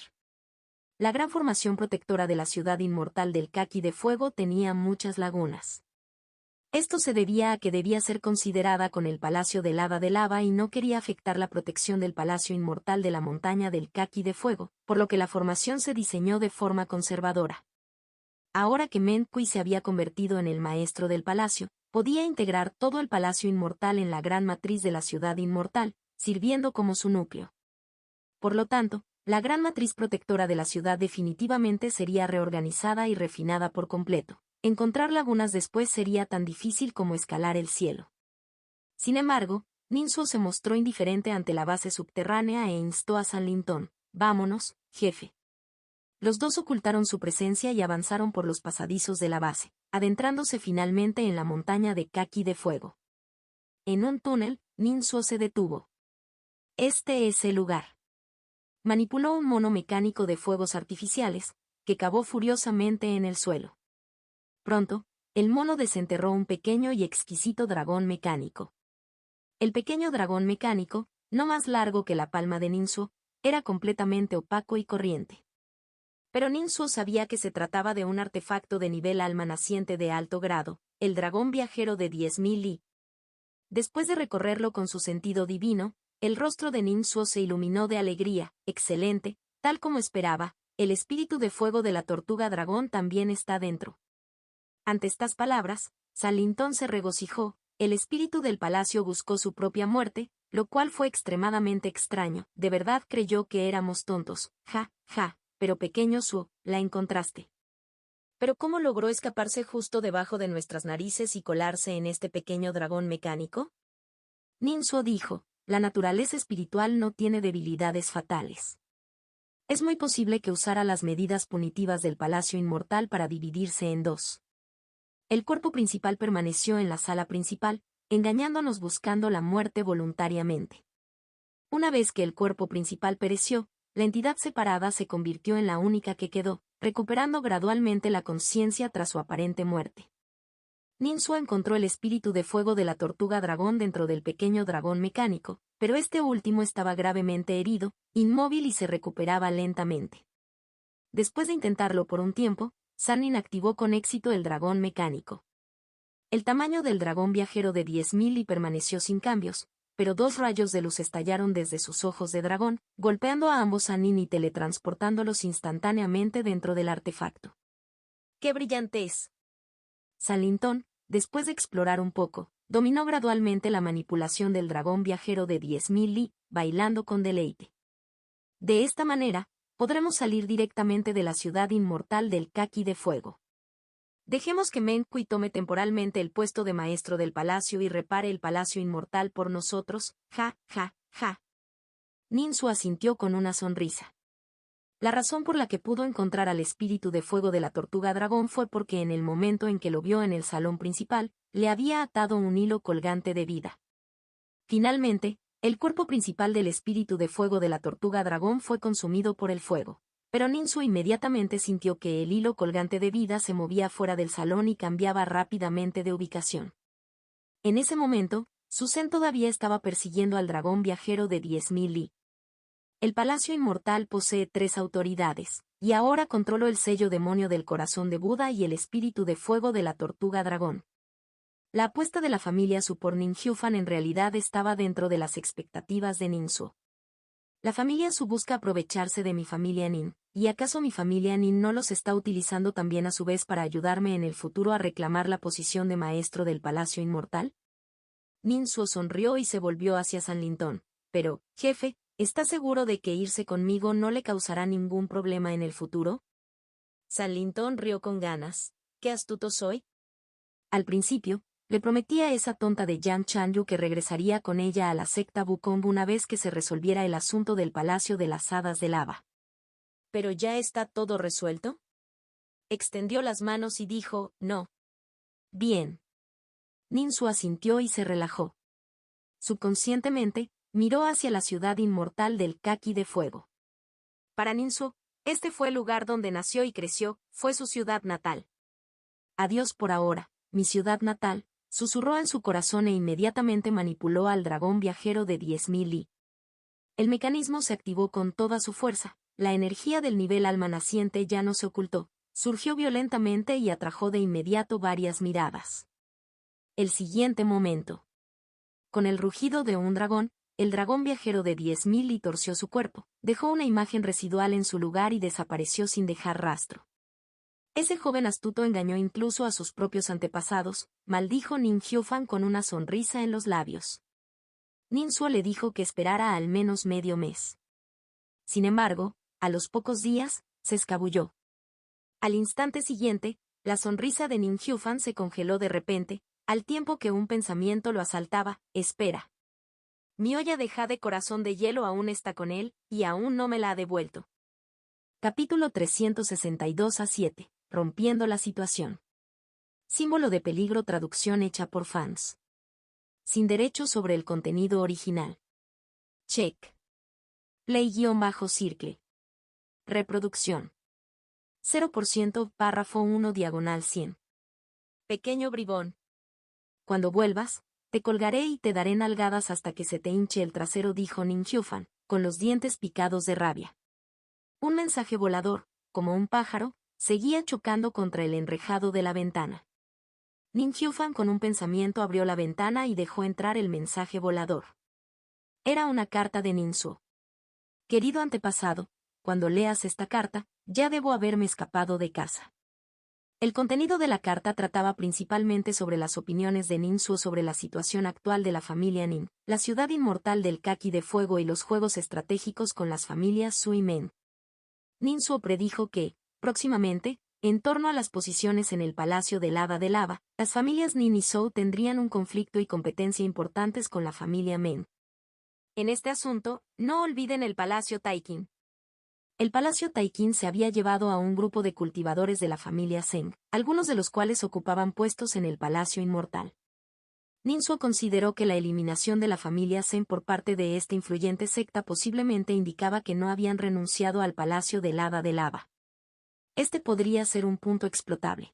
La gran formación protectora de la ciudad inmortal del Kaki de Fuego tenía muchas lagunas. Esto se debía a que debía ser considerada con el Palacio del Hada de Lava y no quería afectar la protección del Palacio Inmortal de la montaña del Kaki de Fuego, por lo que la formación se diseñó de forma conservadora. Ahora que Menkui se había convertido en el maestro del palacio, podía integrar todo el Palacio Inmortal en la gran matriz de la ciudad inmortal, sirviendo como su núcleo. Por lo tanto, la gran matriz protectora de la ciudad definitivamente sería reorganizada y refinada por completo. Encontrar lagunas después sería tan difícil como escalar el cielo. Sin embargo, Ninsuo se mostró indiferente ante la base subterránea e instó a San Lintón: «Vámonos, jefe». Los dos ocultaron su presencia y avanzaron por los pasadizos de la base, adentrándose finalmente en la montaña de Kaki de Fuego. En un túnel, Ninsuo se detuvo. Este es el lugar. Manipuló un mono mecánico de fuegos artificiales, que cavó furiosamente en el suelo. Pronto, el mono desenterró un pequeño y exquisito dragón mecánico. El pequeño dragón mecánico, no más largo que la palma de Ninsuo, era completamente opaco y corriente. Pero Ninsuo sabía que se trataba de un artefacto de nivel alma naciente de alto grado, el dragón viajero de 10.000 li. Después de recorrerlo con su sentido divino, el rostro de Ninsuo se iluminó de alegría. «Excelente, tal como esperaba, el espíritu de fuego de la tortuga dragón también está dentro». Ante estas palabras, San Lintón se regocijó. El espíritu del palacio buscó su propia muerte, lo cual fue extremadamente extraño. De verdad creyó que éramos tontos. Ja, ja, pero pequeño Suo, la encontraste. ¿Pero cómo logró escaparse justo debajo de nuestras narices y colarse en este pequeño dragón mecánico? Ninsuo dijo: «La naturaleza espiritual no tiene debilidades fatales. Es muy posible que usara las medidas punitivas del Palacio Inmortal para dividirse en dos». El cuerpo principal permaneció en la sala principal, engañándonos buscando la muerte voluntariamente. Una vez que el cuerpo principal pereció, la entidad separada se convirtió en la única que quedó, recuperando gradualmente la conciencia tras su aparente muerte. Ninsuo encontró el espíritu de fuego de la tortuga dragón dentro del pequeño dragón mecánico, pero este último estaba gravemente herido, inmóvil y se recuperaba lentamente. Después de intentarlo por un tiempo, Sannin activó con éxito el dragón mecánico. El tamaño del dragón viajero de 10.000 y permaneció sin cambios, pero dos rayos de luz estallaron desde sus ojos de dragón, golpeando a ambos Sannin y teletransportándolos instantáneamente dentro del artefacto. ¡Qué brillantez! San Lintón, después de explorar un poco, dominó gradualmente la manipulación del dragón viajero de 10.000 li, bailando con deleite. De esta manera, podremos salir directamente de la ciudad inmortal del Kaki de Fuego. Dejemos que Menkui tome temporalmente el puesto de maestro del palacio y repare el palacio inmortal por nosotros. Ja, ja, ja. Ninsuo asintió con una sonrisa. La razón por la que pudo encontrar al espíritu de fuego de la tortuga dragón fue porque en el momento en que lo vio en el salón principal, le había atado un hilo colgante de vida. Finalmente, el cuerpo principal del espíritu de fuego de la tortuga dragón fue consumido por el fuego. Pero Ninsuo inmediatamente sintió que el hilo colgante de vida se movía fuera del salón y cambiaba rápidamente de ubicación. En ese momento, su Zen todavía estaba persiguiendo al dragón viajero de 10.000 li. El Palacio Inmortal posee 3 autoridades, y ahora controlo el sello demonio del corazón de Buda y el espíritu de fuego de la tortuga dragón. La apuesta de la familia Su por Ninhyufan en realidad estaba dentro de las expectativas de Ninsuo. La familia Su busca aprovecharse de mi familia Nin, ¿y acaso mi familia Nin no los está utilizando también a su vez para ayudarme en el futuro a reclamar la posición de maestro del Palacio Inmortal? Ninsuo sonrió y se volvió hacia San Lintón. Pero, jefe, ¿está seguro de que irse conmigo no le causará ningún problema en el futuro? San Lintón rió con ganas. ¿Qué astuto soy? Al principio, le prometí a esa tonta de Yang Chanyu que regresaría con ella a la secta Wukong una vez que se resolviera el asunto del Palacio de las Hadas de Lava. ¿Pero ya está todo resuelto? Extendió las manos y dijo: «No». Bien. Ninsuo asintió y se relajó. Subconscientemente, miró hacia la ciudad inmortal del Kaki de Fuego. Para Ninsuo, este fue el lugar donde nació y creció, fue su ciudad natal. «Adiós por ahora, mi ciudad natal», susurró en su corazón e inmediatamente manipuló al dragón viajero de 10.000 li. El mecanismo se activó con toda su fuerza, la energía del nivel alma naciente ya no se ocultó, surgió violentamente y atrajo de inmediato varias miradas. El siguiente momento. Con el rugido de un dragón, el dragón viajero de 10.000 y torció su cuerpo, dejó una imagen residual en su lugar y desapareció sin dejar rastro. Ese joven astuto engañó incluso a sus propios antepasados, maldijo Nin Hyufan con una sonrisa en los labios. Ninsuo le dijo que esperara al menos medio mes. Sin embargo, a los pocos días, se escabulló. Al instante siguiente, la sonrisa de Nin Hyufan se congeló de repente, al tiempo que un pensamiento lo asaltaba: espera. Mi olla de jade corazón de hielo aún está con él, y aún no me la ha devuelto. Capítulo 362-7. Rompiendo la situación. Símbolo de peligro. Traducción hecha por fans. Sin derechos sobre el contenido original. Check. Play-circle. Reproducción. 0%. Párrafo 1 diagonal 100. Pequeño bribón. Cuando vuelvas, te colgaré y te daré nalgadas hasta que se te hinche el trasero, dijo Nin Hyufan, con los dientes picados de rabia. Un mensaje volador, como un pájaro, seguía chocando contra el enrejado de la ventana. Nin Hyufan con un pensamiento abrió la ventana y dejó entrar el mensaje volador. Era una carta de Ninsuo. Querido antepasado, cuando leas esta carta, ya debo haberme escapado de casa. El contenido de la carta trataba principalmente sobre las opiniones de Ninsuo sobre la situación actual de la familia Nin, la ciudad inmortal del Kaki de Fuego y los juegos estratégicos con las familias Su y Men. Ninsuo predijo que, próximamente, en torno a las posiciones en el Palacio del Hada de Lava, las familias Nin y Zhou tendrían un conflicto y competencia importantes con la familia Men. En este asunto, no olviden el Palacio Taikin. El Palacio Taikin se había llevado a un grupo de cultivadores de la familia Zeng, algunos de los cuales ocupaban puestos en el Palacio Inmortal. Ninsuo consideró que la eliminación de la familia Zeng por parte de esta influyente secta posiblemente indicaba que no habían renunciado al Palacio del Hada de Lava. Este podría ser un punto explotable.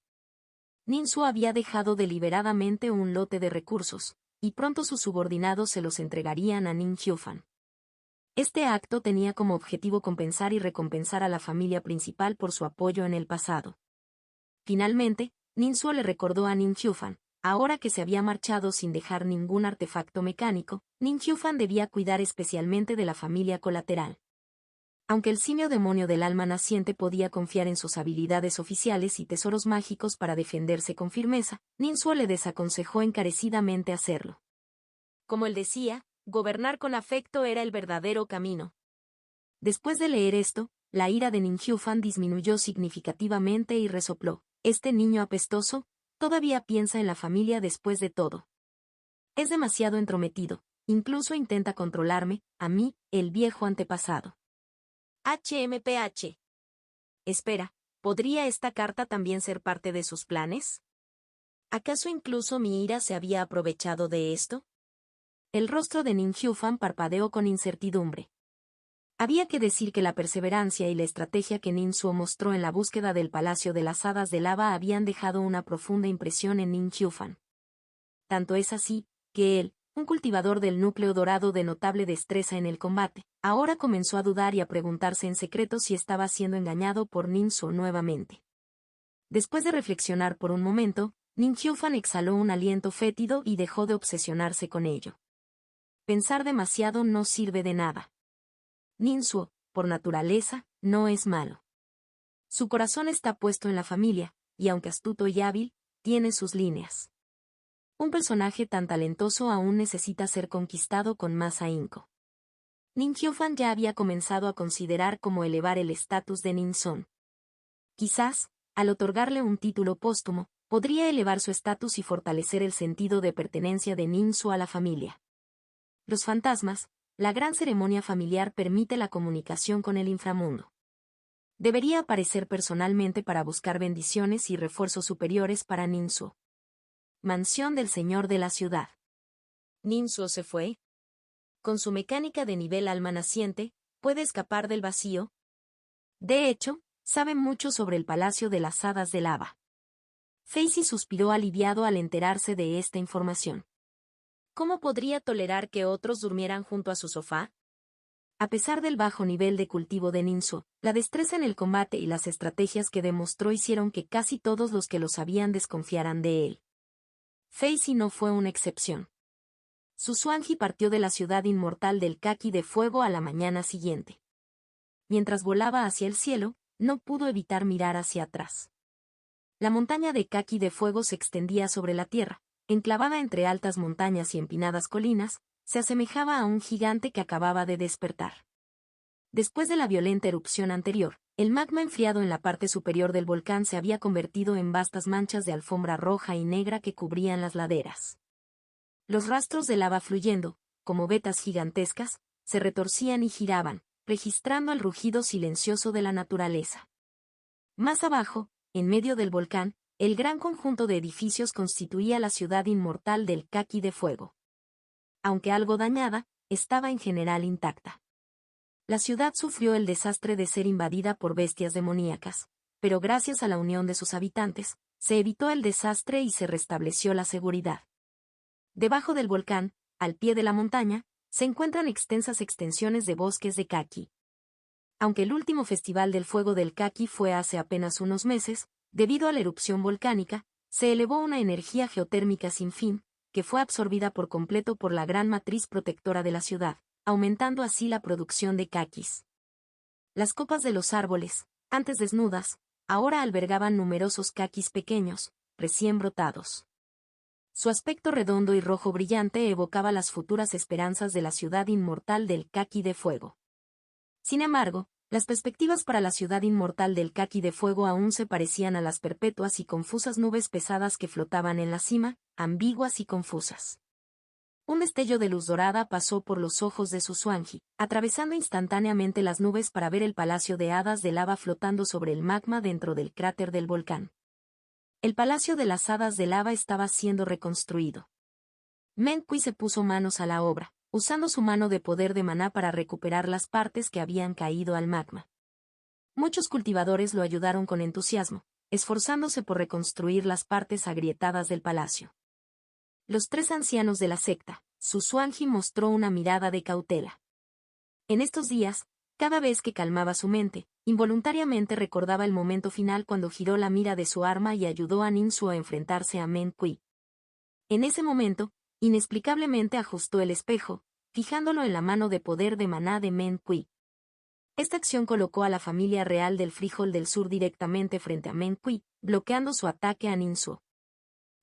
Ninsuo había dejado deliberadamente un lote de recursos, y pronto sus subordinados se los entregarían a Nin Hyufan. Este acto tenía como objetivo compensar y recompensar a la familia principal por su apoyo en el pasado. Finalmente, Ninsuo le recordó a Nin Hyufan, ahora que se había marchado sin dejar ningún artefacto mecánico, Nin Hyufan debía cuidar especialmente de la familia colateral. Aunque el simio demonio del alma naciente podía confiar en sus habilidades oficiales y tesoros mágicos para defenderse con firmeza, Ninsuo le desaconsejó encarecidamente hacerlo. Como él decía, gobernar con afecto era el verdadero camino. Después de leer esto, la ira de Nin Hyufan disminuyó significativamente y resopló: este niño apestoso, todavía piensa en la familia después de todo. Es demasiado entrometido, incluso intenta controlarme, a mí, el viejo antepasado. HMPH. Espera, ¿podría esta carta también ser parte de sus planes? ¿Acaso incluso mi ira se había aprovechado de esto? El rostro de Nin Hyufan parpadeó con incertidumbre. Había que decir que la perseverancia y la estrategia que Ninsuo mostró en la búsqueda del Palacio de las Hadas de Lava habían dejado una profunda impresión en Nin Hyufan. Tanto es así, que él, un cultivador del núcleo dorado de notable destreza en el combate, ahora comenzó a dudar y a preguntarse en secreto si estaba siendo engañado por Ninsuo nuevamente. Después de reflexionar por un momento, Nin Hyufan exhaló un aliento fétido y dejó de obsesionarse con ello. Pensar demasiado no sirve de nada. Ninsuo, por naturaleza, no es malo. Su corazón está puesto en la familia, y aunque astuto y hábil, tiene sus líneas. Un personaje tan talentoso aún necesita ser conquistado con más ahínco. Nin Hyufan ya había comenzado a considerar cómo elevar el estatus de Ninson. Quizás, al otorgarle un título póstumo, podría elevar su estatus y fortalecer el sentido de pertenencia de Ninsuo a la familia. Los fantasmas, la gran ceremonia familiar permite la comunicación con el inframundo. Debería aparecer personalmente para buscar bendiciones y refuerzos superiores para Ninsuo. Mansión del señor de la ciudad. Ninsuo se fue. Con su mecánica de nivel alma naciente, puede escapar del vacío. De hecho, sabe mucho sobre el Palacio de las Hadas de Lava. Facey suspiró aliviado al enterarse de esta información. ¿Cómo podría tolerar que otros durmieran junto a su sofá? A pesar del bajo nivel de cultivo de Ninsuo, la destreza en el combate y las estrategias que demostró hicieron que casi todos los que lo sabían desconfiaran de él. Fei Si no fue una excepción. Su Xuanji partió de la ciudad inmortal del Kaki de Fuego a la mañana siguiente. Mientras volaba hacia el cielo, no pudo evitar mirar hacia atrás. La montaña de Kaki de Fuego se extendía sobre la tierra, enclavada entre altas montañas y empinadas colinas, se asemejaba a un gigante que acababa de despertar. Después de la violenta erupción anterior, el magma enfriado en la parte superior del volcán se había convertido en vastas manchas de alfombra roja y negra que cubrían las laderas. Los rastros de lava fluyendo, como vetas gigantescas, se retorcían y giraban, registrando el rugido silencioso de la naturaleza. Más abajo, en medio del volcán, el gran conjunto de edificios constituía la ciudad inmortal del Kaki de Fuego. Aunque algo dañada, estaba en general intacta. La ciudad sufrió el desastre de ser invadida por bestias demoníacas, pero gracias a la unión de sus habitantes, se evitó el desastre y se restableció la seguridad. Debajo del volcán, al pie de la montaña, se encuentran extensas extensiones de bosques de Kaki. Aunque el último festival del fuego del Kaki fue hace apenas unos meses, debido a la erupción volcánica, se elevó una energía geotérmica sin fin, que fue absorbida por completo por la gran matriz protectora de la ciudad, aumentando así la producción de kakis. Las copas de los árboles, antes desnudas, ahora albergaban numerosos kakis pequeños, recién brotados. Su aspecto redondo y rojo brillante evocaba las futuras esperanzas de la ciudad inmortal del Kaki de Fuego. Sin embargo, las perspectivas para la ciudad inmortal del Kaki de Fuego aún se parecían a las perpetuas y confusas nubes pesadas que flotaban en la cima, ambiguas y confusas. Un destello de luz dorada pasó por los ojos de su Xuanji, atravesando instantáneamente las nubes para ver el palacio de hadas de lava flotando sobre el magma dentro del cráter del volcán. El palacio de las hadas de lava estaba siendo reconstruido. Men Kui se puso manos a la obra, usando su mano de poder de maná para recuperar las partes que habían caído al magma. Muchos cultivadores lo ayudaron con entusiasmo, esforzándose por reconstruir las partes agrietadas del palacio. Los tres ancianos de la secta, su Xuanji mostró una mirada de cautela. En estos días, cada vez que calmaba su mente, involuntariamente recordaba el momento final cuando giró la mira de su arma y ayudó a Ninsuo a enfrentarse a Men Kui. En ese momento, inexplicablemente ajustó el espejo, fijándolo en la mano de poder de maná de Men Kui. Esta acción colocó a la familia real del Frijol del Sur directamente frente a Men Kui, bloqueando su ataque a Ninsuo.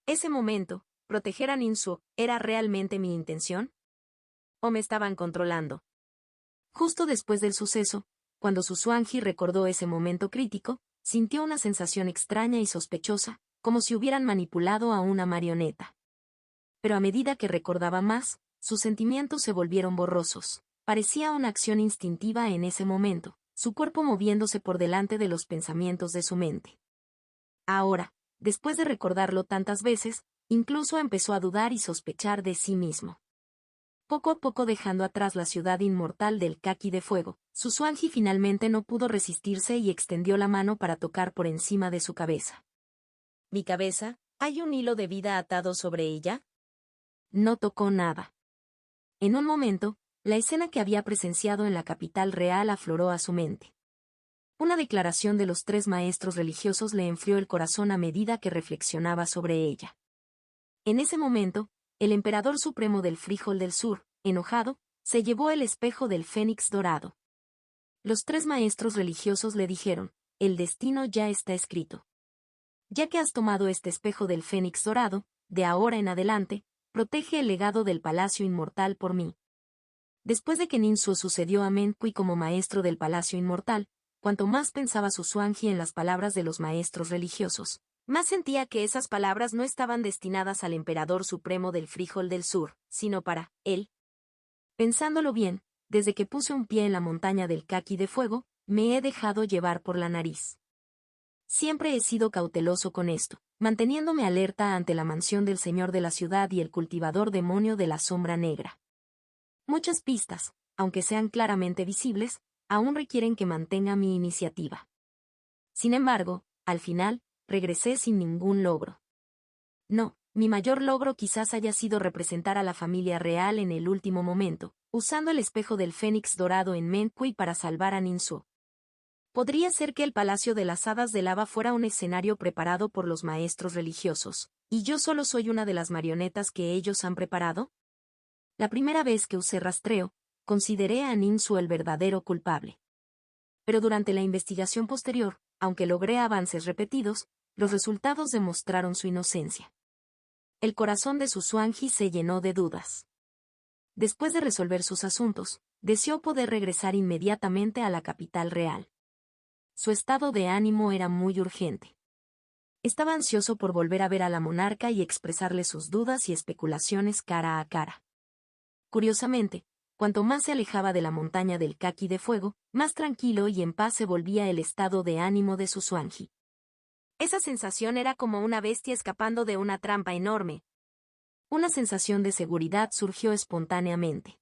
Ese momento, proteger a Ninsuo, ¿era realmente mi intención? ¿O me estaban controlando? Justo después del suceso, cuando su Xuanji recordó ese momento crítico, sintió una sensación extraña y sospechosa, como si hubieran manipulado a una marioneta. Pero a medida que recordaba más, sus sentimientos se volvieron borrosos. Parecía una acción instintiva en ese momento, su cuerpo moviéndose por delante de los pensamientos de su mente. Ahora, después de recordarlo tantas veces, incluso empezó a dudar y sospechar de sí mismo. Poco a poco dejando atrás la ciudad inmortal del Kaki de Fuego, su Xuanji finalmente no pudo resistirse y extendió la mano para tocar por encima de su cabeza. ¿Mi cabeza? ¿Hay un hilo de vida atado sobre ella? No tocó nada. En un momento, la escena que había presenciado en la capital real afloró a su mente. Una declaración de los tres maestros religiosos le enfrió el corazón a medida que reflexionaba sobre ella. En ese momento, el emperador supremo del Frijol del Sur, enojado, se llevó el espejo del Fénix dorado. Los tres maestros religiosos le dijeron, el destino ya está escrito. Ya que has tomado este espejo del Fénix dorado, de ahora en adelante, protege el legado del Palacio Inmortal por mí. Después de que Ninsuo sucedió a Men Kui como maestro del Palacio Inmortal, cuanto más pensaba su Xuanji en las palabras de los maestros religiosos, más sentía que esas palabras no estaban destinadas al emperador supremo del Frijol del Sur, sino para él. Pensándolo bien, desde que puse un pie en la montaña del Kaki de Fuego, me he dejado llevar por la nariz. Siempre he sido cauteloso con esto, manteniéndome alerta ante la mansión del señor de la ciudad y el cultivador demonio de la sombra negra. Muchas pistas, aunque sean claramente visibles, aún requieren que mantenga mi iniciativa. Sin embargo, al final, regresé sin ningún logro. No, Mi mayor logro quizás haya sido representar a la familia real en el último momento, usando el espejo del Fénix dorado en Menkui para salvar a Ninsu. Podría ser que el Palacio de las Hadas de Lava fuera un escenario preparado por los maestros religiosos, y yo solo soy una de las marionetas que ellos han preparado. La primera vez que usé rastreo, consideré a Ninsu el verdadero culpable. Pero durante la investigación posterior, aunque logré avances repetidos, los resultados demostraron su inocencia. El corazón de Susuanji se llenó de dudas. Después de resolver sus asuntos, deseó poder regresar inmediatamente a la capital real. Su estado de ánimo era muy urgente. Estaba ansioso por volver a ver a la monarca y expresarle sus dudas y especulaciones cara a cara. Curiosamente, cuanto más se alejaba de la montaña del Kaki de Fuego, más tranquilo y en paz se volvía el estado de ánimo de Susuanji. Esa sensación era como una bestia escapando de una trampa enorme. Una sensación de seguridad surgió espontáneamente.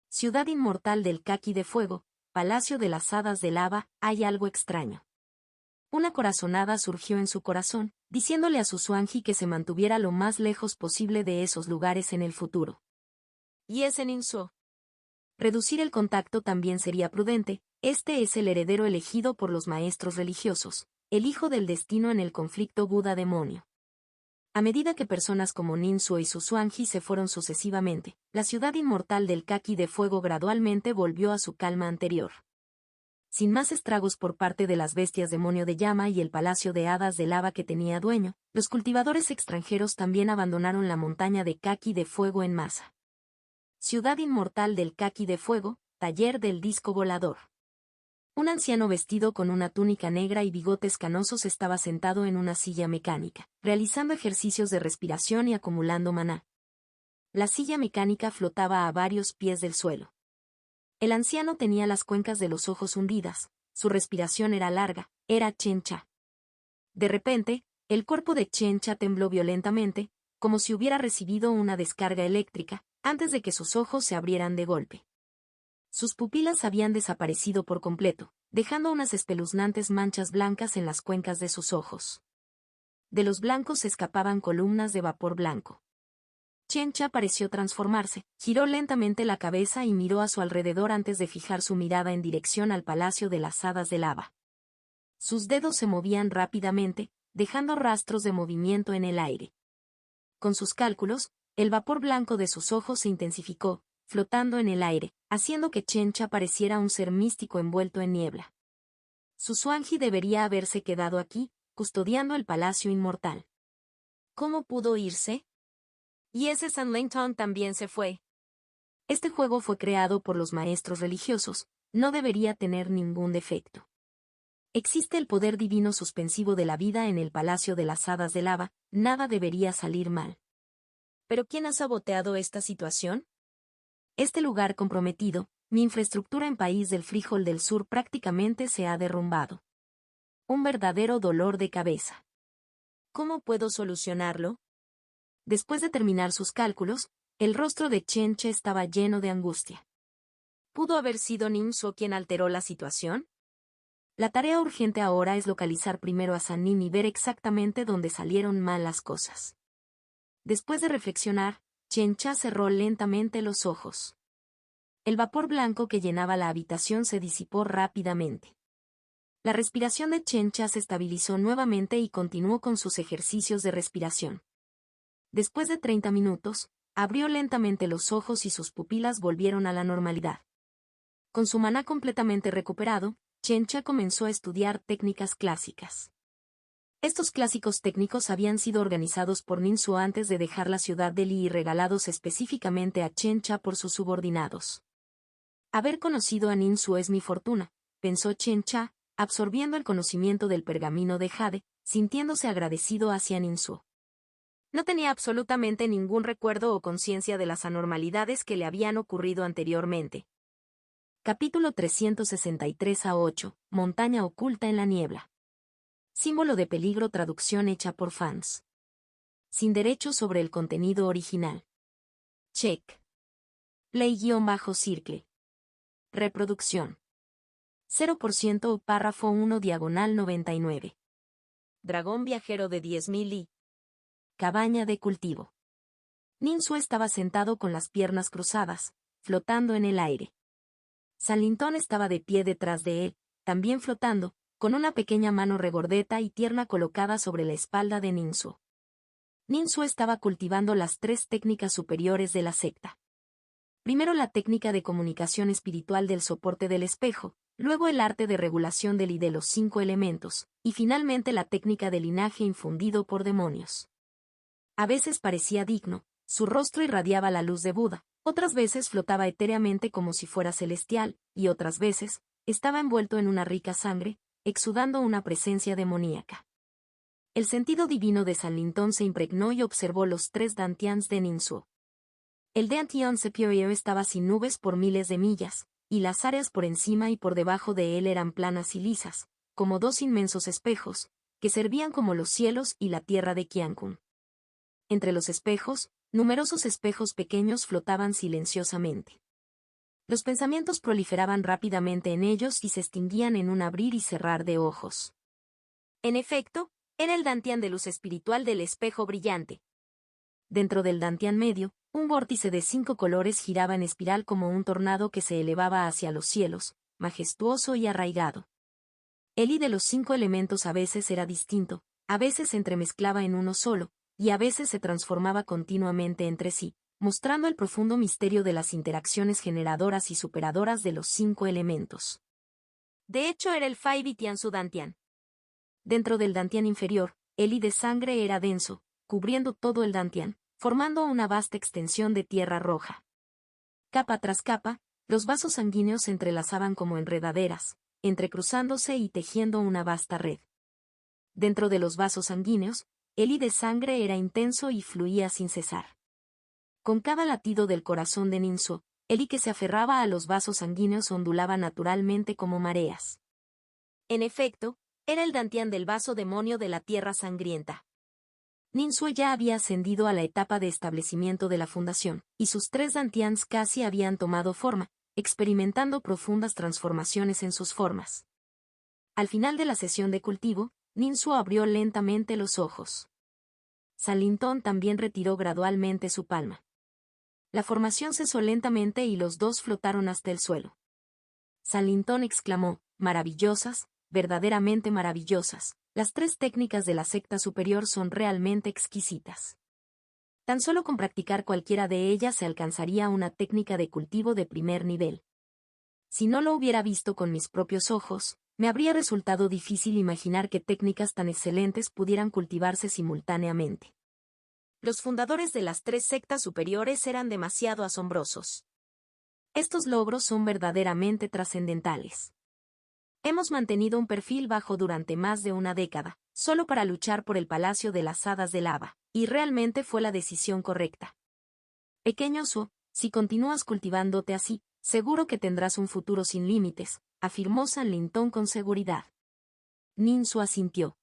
Ciudad inmortal del Kaki de Fuego, Palacio de las Hadas de Lava, hay algo extraño. Una corazonada surgió en su corazón, diciéndole a Susuanji que se mantuviera lo más lejos posible de esos lugares en el futuro. ¿Y ese Ninsu? Reducir el contacto también sería prudente, este es el heredero elegido por los maestros religiosos, el hijo del destino en el conflicto Buda-demonio. A medida que personas como Ninsu y Susuanji se fueron sucesivamente, la ciudad inmortal del Kaki de Fuego gradualmente volvió a su calma anterior. Sin más estragos por parte de las bestias demonio de llama y el palacio de hadas de lava que tenía dueño, los cultivadores extranjeros también abandonaron la montaña de Kaki de Fuego en masa. Ciudad inmortal del Kaki de Fuego, taller del disco volador. Un anciano vestido con una túnica negra y bigotes canosos estaba sentado en una silla mecánica, realizando ejercicios de respiración y acumulando maná. La silla mecánica flotaba a varios pies del suelo. El anciano tenía las cuencas de los ojos hundidas, su respiración era larga, era Chencha. De repente, el cuerpo de Chencha tembló violentamente, como si hubiera recibido una descarga eléctrica, antes de que sus ojos se abrieran de golpe. Sus pupilas habían desaparecido por completo, dejando unas espeluznantes manchas blancas en las cuencas de sus ojos. De los blancos se escapaban columnas de vapor blanco. Chencha pareció transformarse, giró lentamente la cabeza y miró a su alrededor antes de fijar su mirada en dirección al Palacio de las Hadas de Lava. Sus dedos se movían rápidamente, dejando rastros de movimiento en el aire. Con sus cálculos, el vapor blanco de sus ojos se intensificó, flotando en el aire, haciendo que Chencha pareciera un ser místico envuelto en niebla. Susuanji debería haberse quedado aquí, custodiando el palacio inmortal. ¿Cómo pudo irse? Y ese Sanlingtong también se fue. Este juego fue creado por los maestros religiosos, no debería tener ningún defecto. Existe el poder divino suspensivo de la vida en el Palacio de las Hadas de Lava, nada debería salir mal. ¿Pero quién ha saboteado esta situación? Este lugar comprometido, mi infraestructura en País del Frijol del Sur prácticamente se ha derrumbado. Un verdadero dolor de cabeza. ¿Cómo puedo solucionarlo? Después de terminar sus cálculos, el rostro de Chencha estaba lleno de angustia. ¿Pudo haber sido Ninsu quien alteró la situación? La tarea urgente ahora es localizar primero a Sannin y ver exactamente dónde salieron mal las cosas. Después de reflexionar, Chencha cerró lentamente los ojos. El vapor blanco que llenaba la habitación se disipó rápidamente. La respiración de Chencha se estabilizó nuevamente y continuó con sus ejercicios de respiración. Después de 30 minutos, abrió lentamente los ojos y sus pupilas volvieron a la normalidad. Con su maná completamente recuperado, Chencha comenzó a estudiar técnicas clásicas. Estos clásicos técnicos habían sido organizados por Ninsu antes de dejar la ciudad de Li y regalados específicamente a Chencha por sus subordinados. Haber conocido a Ninsu es mi fortuna, pensó Chencha, absorbiendo el conocimiento del pergamino de Jade, sintiéndose agradecido hacia Ninsu. No tenía absolutamente ningún recuerdo o conciencia de las anormalidades que le habían ocurrido anteriormente. Capítulo 363-8, Montaña oculta en la niebla. Símbolo de peligro. Traducción hecha por fans. Sin derechos sobre el contenido original. Check. Play-circle. Reproducción. 0% párrafo 1 diagonal 99. Dragón viajero de 10.000 y. cabaña de cultivo. Ninsu estaba sentado con las piernas cruzadas, flotando en el aire. San Lintón estaba de pie detrás de él, también flotando, con una pequeña mano regordeta y tierna colocada sobre la espalda de Ninsu. Ninsu estaba cultivando las 3 técnicas superiores de la secta. Primero la técnica de comunicación espiritual del soporte del espejo, luego el arte de regulación del y de los 5 elementos, y finalmente la técnica de linaje infundido por demonios. A veces parecía digno, su rostro irradiaba la luz de Buda, otras veces flotaba etéreamente como si fuera celestial, y otras veces, estaba envuelto en una rica sangre, exudando una presencia demoníaca. El sentido divino de San Lintón se impregnó y observó los 3 dantians de Ninsu. El Dantian Superior estaba sin nubes por miles de millas, y las áreas por encima y por debajo de él eran planas y lisas, como 2 inmensos espejos, que servían como los cielos y la tierra de Qiankun. Entre los espejos, numerosos espejos pequeños flotaban silenciosamente. Los pensamientos proliferaban rápidamente en ellos y se extinguían en un abrir y cerrar de ojos. En efecto, era el dantian de luz espiritual del espejo brillante. Dentro del dantian medio, un vórtice de 5 colores giraba en espiral como un tornado que se elevaba hacia los cielos, majestuoso y arraigado. El y de los 5 elementos a veces era distinto, a veces se entremezclaba en uno solo, y a veces se transformaba continuamente entre sí, mostrando el profundo misterio de las interacciones generadoras y superadoras de los 5 elementos. De hecho era el Fai Tiansu Dantian. Dentro del dantian inferior, el y de sangre era denso, cubriendo todo el dantian, formando una vasta extensión de tierra roja. Capa tras capa, los vasos sanguíneos se entrelazaban como enredaderas, entrecruzándose y tejiendo una vasta red. Dentro de los vasos sanguíneos, el y de sangre era intenso y fluía sin cesar. Con cada latido del corazón de Ninsu, el y que se aferraba a los vasos sanguíneos ondulaba naturalmente como mareas. En efecto, era el dantian del vaso demonio de la tierra sangrienta. Ninsu ya había ascendido a la etapa de establecimiento de la fundación, y sus 3 dantians casi habían tomado forma, experimentando profundas transformaciones en sus formas. Al final de la sesión de cultivo, Ninsu abrió lentamente los ojos. San Lintón también retiró gradualmente su palma. La formación cesó lentamente y los 2 flotaron hasta el suelo. San Lintón exclamó, maravillosas, verdaderamente maravillosas. Las 3 técnicas de la secta superior son realmente exquisitas. Tan solo con practicar cualquiera de ellas se alcanzaría una técnica de cultivo de primer nivel. Si no lo hubiera visto con mis propios ojos, me habría resultado difícil imaginar que técnicas tan excelentes pudieran cultivarse simultáneamente. Los fundadores de las 3 sectas superiores eran demasiado asombrosos. Estos logros son verdaderamente trascendentales. Hemos mantenido un perfil bajo durante más de una década, solo para luchar por el Palacio de las Hadas de Lava, y realmente fue la decisión correcta. Pequeño Su, si continúas cultivándote así, seguro que tendrás un futuro sin límites, afirmó San Lintón con seguridad. Ninsu asintió.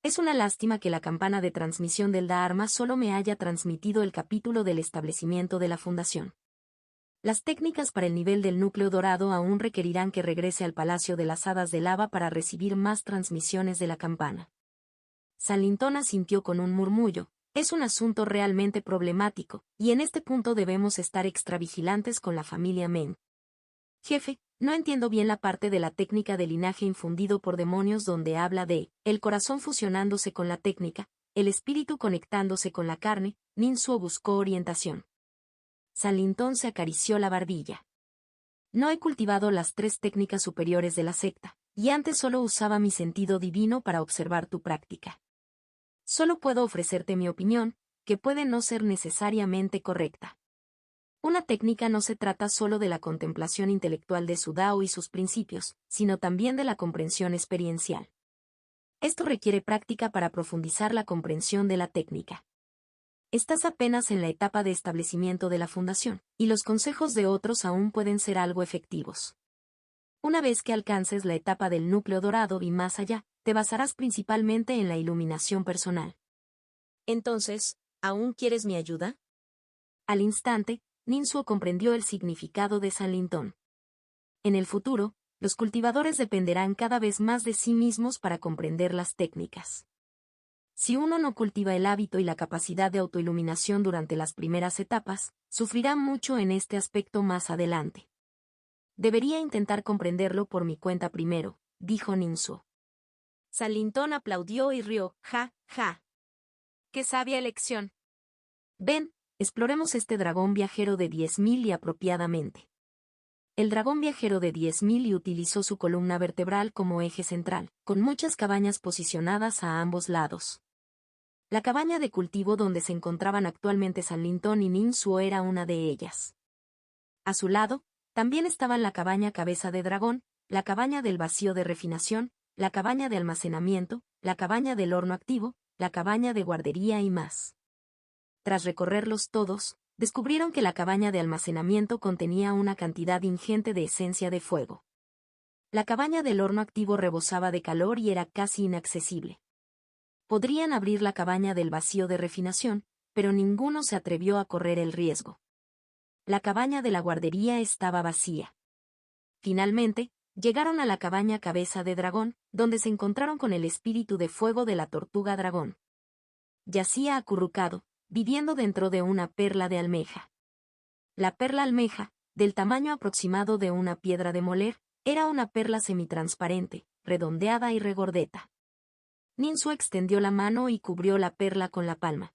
Es una lástima que la campana de transmisión del Dharma solo me haya transmitido el capítulo del establecimiento de la fundación. Las técnicas para el nivel del núcleo dorado aún requerirán que regrese al Palacio de las Hadas de Lava para recibir más transmisiones de la campana. San Lintón asintió con un murmullo. Es un asunto realmente problemático, y en este punto debemos estar extravigilantes con la familia Meng. Jefe, no entiendo bien la parte de la técnica de linaje infundido por demonios donde habla de el corazón fusionándose con la técnica, el espíritu conectándose con la carne. Ninsu buscó orientación. San Lintón se acarició la barbilla. No he cultivado las 3 técnicas superiores de la secta, y antes solo usaba mi sentido divino para observar tu práctica. Solo puedo ofrecerte mi opinión, que puede no ser necesariamente correcta. Una técnica no se trata solo de la contemplación intelectual de su Dao y sus principios, sino también de la comprensión experiencial. Esto requiere práctica para profundizar la comprensión de la técnica. Estás apenas en la etapa de establecimiento de la fundación, y los consejos de otros aún pueden ser algo efectivos. Una vez que alcances la etapa del núcleo dorado y más allá, te basarás principalmente en la iluminación personal. Entonces, ¿aún quieres mi ayuda? Al instante, Ninsu comprendió el significado de San Lintón. En el futuro, los cultivadores dependerán cada vez más de sí mismos para comprender las técnicas. Si uno no cultiva el hábito y la capacidad de autoiluminación durante las primeras etapas, sufrirá mucho en este aspecto más adelante. Debería intentar comprenderlo por mi cuenta primero, dijo Ninsuo. Salintón aplaudió y rió, ja, ja. ¡Qué sabia elección! Ven, exploremos este dragón viajero de 10.000 y apropiadamente. El dragón viajero de 10.000 y utilizó su columna vertebral como eje central, con muchas cabañas posicionadas a ambos lados. La cabaña de cultivo donde se encontraban actualmente Salintón y Ninsuo era una de ellas. A su lado, también estaban la cabaña cabeza de dragón, la cabaña del vacío de refinación, la cabaña de almacenamiento, la cabaña del horno activo, la cabaña de guardería y más. Tras recorrerlos todos, descubrieron que la cabaña de almacenamiento contenía una cantidad ingente de esencia de fuego. La cabaña del horno activo rebosaba de calor y era casi inaccesible. Podrían abrir la cabaña del vacío de refinación, pero ninguno se atrevió a correr el riesgo. La cabaña de la guardería estaba vacía. Finalmente, llegaron a la cabaña cabeza de dragón, donde se encontraron con el espíritu de fuego de la tortuga dragón. Yacía acurrucado, viviendo dentro de una perla de almeja. La perla almeja, del tamaño aproximado de una piedra de moler, era una perla semitransparente, redondeada y regordeta. Ninsuo extendió la mano y cubrió la perla con la palma.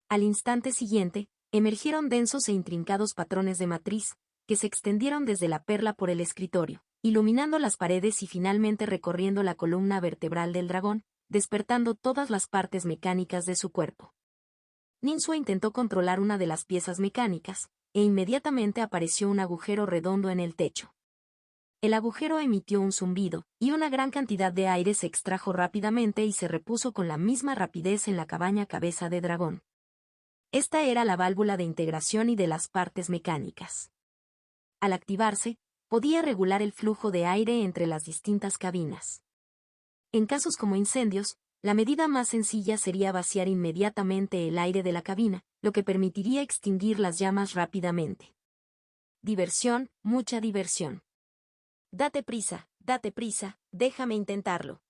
Al instante siguiente, emergieron densos e intrincados patrones de matriz, que se extendieron desde la perla por el escritorio, iluminando las paredes y finalmente recorriendo la columna vertebral del dragón, despertando todas las partes mecánicas de su cuerpo. Ninsuo intentó controlar una de las piezas mecánicas, e inmediatamente apareció un agujero redondo en el techo. El agujero emitió un zumbido, y una gran cantidad de aire se extrajo rápidamente y se repuso con la misma rapidez en la cabaña cabeza de dragón. Esta era la válvula de integración y de las partes mecánicas. Al activarse, podía regular el flujo de aire entre las distintas cabinas. En casos como incendios, la medida más sencilla sería vaciar inmediatamente el aire de la cabina, lo que permitiría extinguir las llamas rápidamente. Diversión, mucha diversión. Date prisa, déjame intentarlo.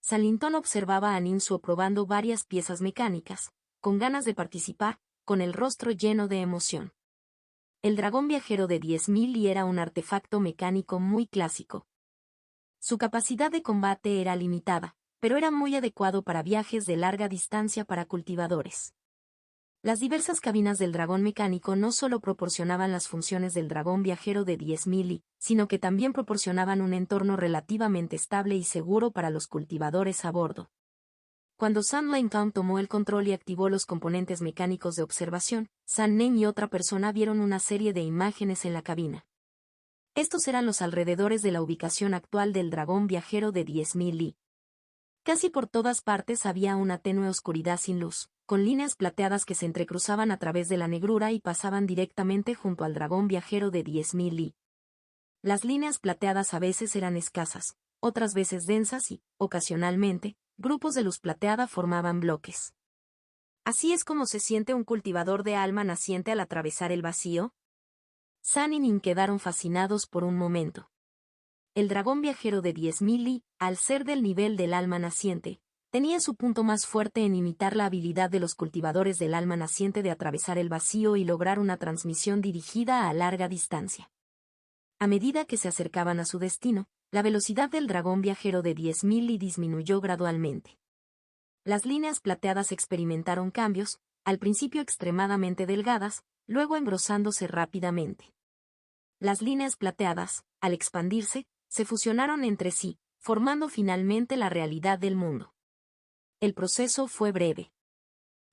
Salintón observaba a Ninsuo probando varias piezas mecánicas, con ganas de participar, con el rostro lleno de emoción. El dragón viajero de 10.000 y era un artefacto mecánico muy clásico. Su capacidad de combate era limitada, pero era muy adecuado para viajes de larga distancia para cultivadores. Las diversas cabinas del dragón mecánico no solo proporcionaban las funciones del dragón viajero de 10.000 sino que también proporcionaban un entorno relativamente estable y seguro para los cultivadores a bordo. Cuando San Lane tomó el control y activó los componentes mecánicos de observación, San Nen y otra persona vieron una serie de imágenes en la cabina. Estos eran los alrededores de la ubicación actual del dragón viajero de 10.000 Casi por todas partes había una tenue oscuridad sin luz, con líneas plateadas que se entrecruzaban a través de la negrura y pasaban directamente junto al dragón viajero de 10.000 Las líneas plateadas a veces eran escasas, otras veces densas y, ocasionalmente, grupos de luz plateada formaban bloques. ¿Así es como se siente un cultivador de alma naciente al atravesar el vacío? San y Nin quedaron fascinados por un momento. El dragón viajero de 10.000 al ser del nivel del alma naciente, tenía su punto más fuerte en imitar la habilidad de los cultivadores del alma naciente de atravesar el vacío y lograr una transmisión dirigida a larga distancia. A medida que se acercaban a su destino, la velocidad del dragón viajero de 10.000 disminuyó gradualmente. Las líneas plateadas experimentaron cambios, al principio extremadamente delgadas, luego engrosándose rápidamente. Las líneas plateadas, al expandirse, se fusionaron entre sí, formando finalmente la realidad del mundo. El proceso fue breve.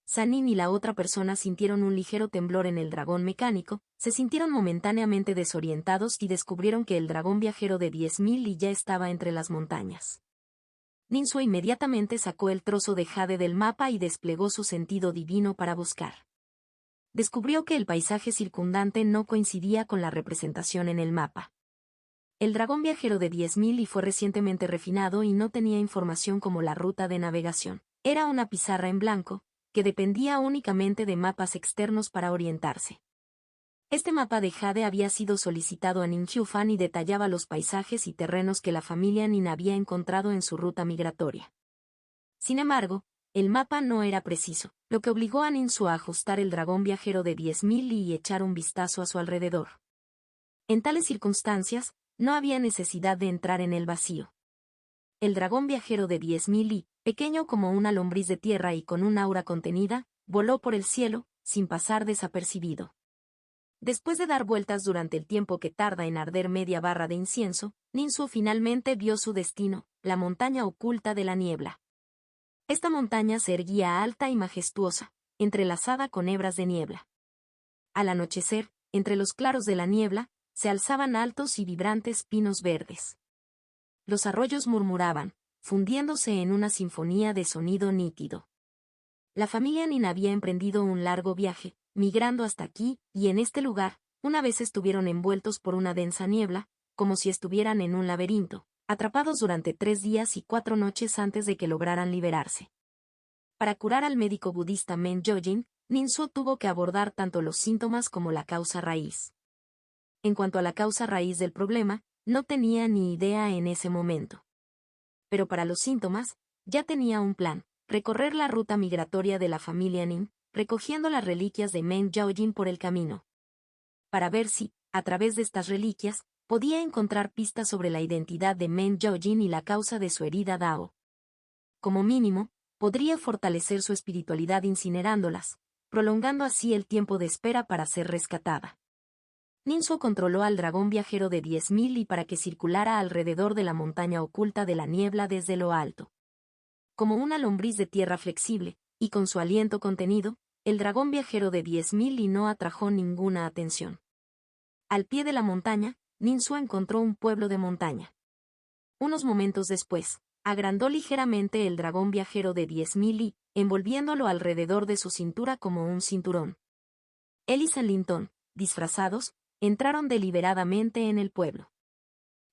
Sanin y la otra persona sintieron un ligero temblor en el dragón mecánico, se sintieron momentáneamente desorientados y descubrieron que el dragón viajero de 10.000 ya estaba entre las montañas. Ninsuo inmediatamente sacó el trozo de jade del mapa y desplegó su sentido divino para buscar. Descubrió que el paisaje circundante no coincidía con la representación en el mapa. El dragón viajero de 10.000 fue recientemente refinado y no tenía información como la ruta de navegación. Era una pizarra en blanco, que dependía únicamente de mapas externos para orientarse. Este mapa de jade había sido solicitado a Nin Qiufan y detallaba los paisajes y terrenos que la familia Nin había encontrado en su ruta migratoria. Sin embargo, el mapa no era preciso, lo que obligó a Ninsu a ajustar el dragón viajero de 10.000 li y echar un vistazo a su alrededor. En tales circunstancias, no había necesidad de entrar en el vacío. El dragón viajero de 10.000 li, pequeño como una lombriz de tierra y con un aura contenida, voló por el cielo, sin pasar desapercibido. Después de dar vueltas durante el tiempo que tarda en arder media barra de incienso, Ninsu finalmente vio su destino, la montaña oculta de la niebla. Esta montaña se erguía alta y majestuosa, entrelazada con hebras de niebla. Al anochecer, entre los claros de la niebla, se alzaban altos y vibrantes pinos verdes. Los arroyos murmuraban, fundiéndose en una sinfonía de sonido nítido. La familia Nin había emprendido un largo viaje, migrando hasta aquí, y en este lugar, una vez estuvieron envueltos por una densa niebla, como si estuvieran en un laberinto, atrapados durante 3 días y 4 noches antes de que lograran liberarse. Para curar al médico budista Men Gyojin, Ninsu tuvo que abordar tanto los síntomas como la causa raíz. En cuanto a la causa raíz del problema, no tenía ni idea en ese momento. Pero para los síntomas, ya tenía un plan: recorrer la ruta migratoria de la familia Nin, recogiendo las reliquias de Men Gyojin por el camino. Para ver si, a través de estas reliquias, podía encontrar pistas sobre la identidad de Men Gyojin y la causa de su herida Dao. Como mínimo, podría fortalecer su espiritualidad incinerándolas, prolongando así el tiempo de espera para ser rescatada. Ninsu controló al dragón viajero de 10.000 y para que circulara alrededor de la montaña oculta de la niebla desde lo alto. Como una lombriz de tierra flexible, y con su aliento contenido, el dragón viajero de 10.000 y no atrajo ninguna atención. Al pie de la montaña, Ninsu encontró un pueblo de montaña. Unos momentos después, agrandó ligeramente el dragón viajero de 10.000 y, envolviéndolo alrededor de su cintura como un cinturón. Él y San Lintón, disfrazados, entraron deliberadamente en el pueblo.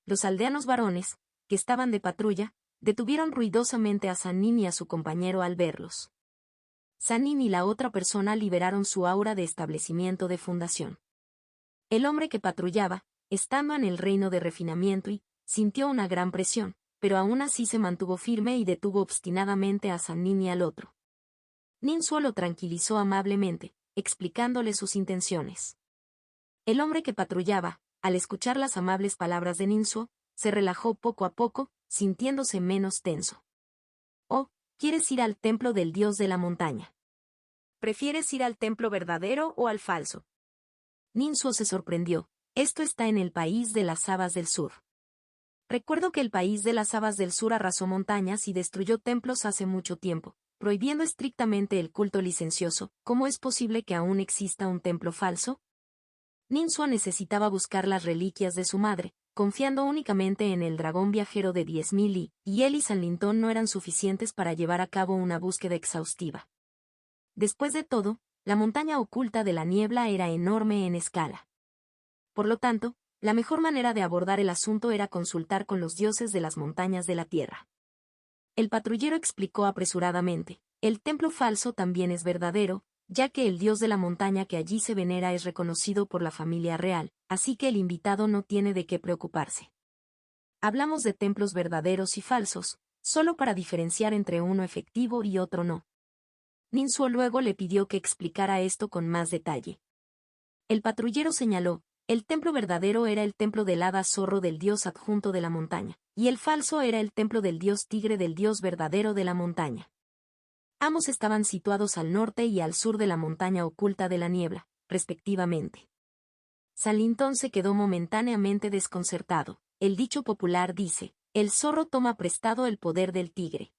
Los aldeanos varones, que estaban de patrulla, detuvieron ruidosamente a Sannin y a su compañero al verlos. Sannin y la otra persona liberaron su aura de establecimiento de fundación. El hombre que patrullaba, estando en el reino de refinamiento y, sintió una gran presión, pero aún así se mantuvo firme y detuvo obstinadamente a Sannin y al otro. Ninsu lo tranquilizó amablemente, explicándole sus intenciones. El hombre que patrullaba, al escuchar las amables palabras de Ninsu, se relajó poco a poco, sintiéndose menos tenso. «Oh, ¿quieres ir al templo del dios de la montaña? ¿Prefieres ir al templo verdadero o al falso?» Ninsu se sorprendió. «Esto está en el país de las Habas del Sur. Recuerdo que el país de las Habas del Sur arrasó montañas y destruyó templos hace mucho tiempo, prohibiendo estrictamente el culto licencioso. ¿Cómo es posible que aún exista un templo falso?» Ninsu necesitaba buscar las reliquias de su madre, confiando únicamente en el dragón viajero de 10.000 y él y San Lintón no eran suficientes para llevar a cabo una búsqueda exhaustiva. Después de todo, la montaña oculta de la niebla era enorme en escala. Por lo tanto, la mejor manera de abordar el asunto era consultar con los dioses de las montañas de la tierra. El patrullero explicó apresuradamente: el templo falso también es verdadero, ya que el dios de la montaña que allí se venera es reconocido por la familia real, así que el invitado no tiene de qué preocuparse. Hablamos de templos verdaderos y falsos, solo para diferenciar entre uno efectivo y otro no. Ninsu luego le pidió que explicara esto con más detalle. El patrullero señaló: el templo verdadero era el templo del hada zorro del dios adjunto de la montaña, y el falso era el templo del dios tigre del dios verdadero de la montaña. Ambos estaban situados al norte y al sur de la montaña oculta de la niebla, respectivamente. San Lintón se quedó momentáneamente desconcertado. El dicho popular dice: el zorro toma prestado el poder del tigre.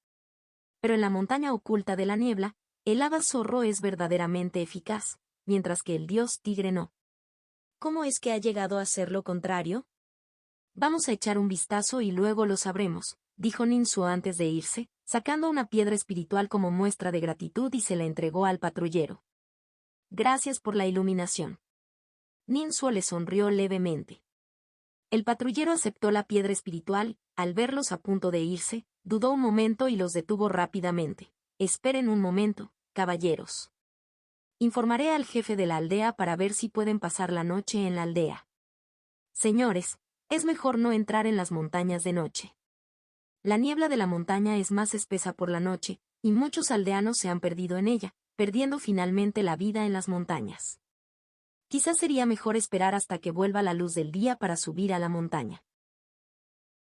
Pero en la montaña oculta de la niebla, el hada zorro es verdaderamente eficaz, mientras que el dios tigre no. ¿Cómo es que ha llegado a ser lo contrario? Vamos a echar un vistazo y luego lo sabremos, dijo Ninsu antes de irse, sacando una piedra espiritual como muestra de gratitud y se la entregó al patrullero. Gracias por la iluminación. Ninsu le sonrió levemente. El patrullero aceptó la piedra espiritual. Al verlos a punto de irse, dudó un momento y los detuvo rápidamente. Esperen un momento, caballeros. Informaré al jefe de la aldea para ver si pueden pasar la noche en la aldea. Señores, es mejor no entrar en las montañas de noche. La niebla de la montaña es más espesa por la noche, y muchos aldeanos se han perdido en ella, perdiendo finalmente la vida en las montañas. Quizás sería mejor esperar hasta que vuelva la luz del día para subir a la montaña.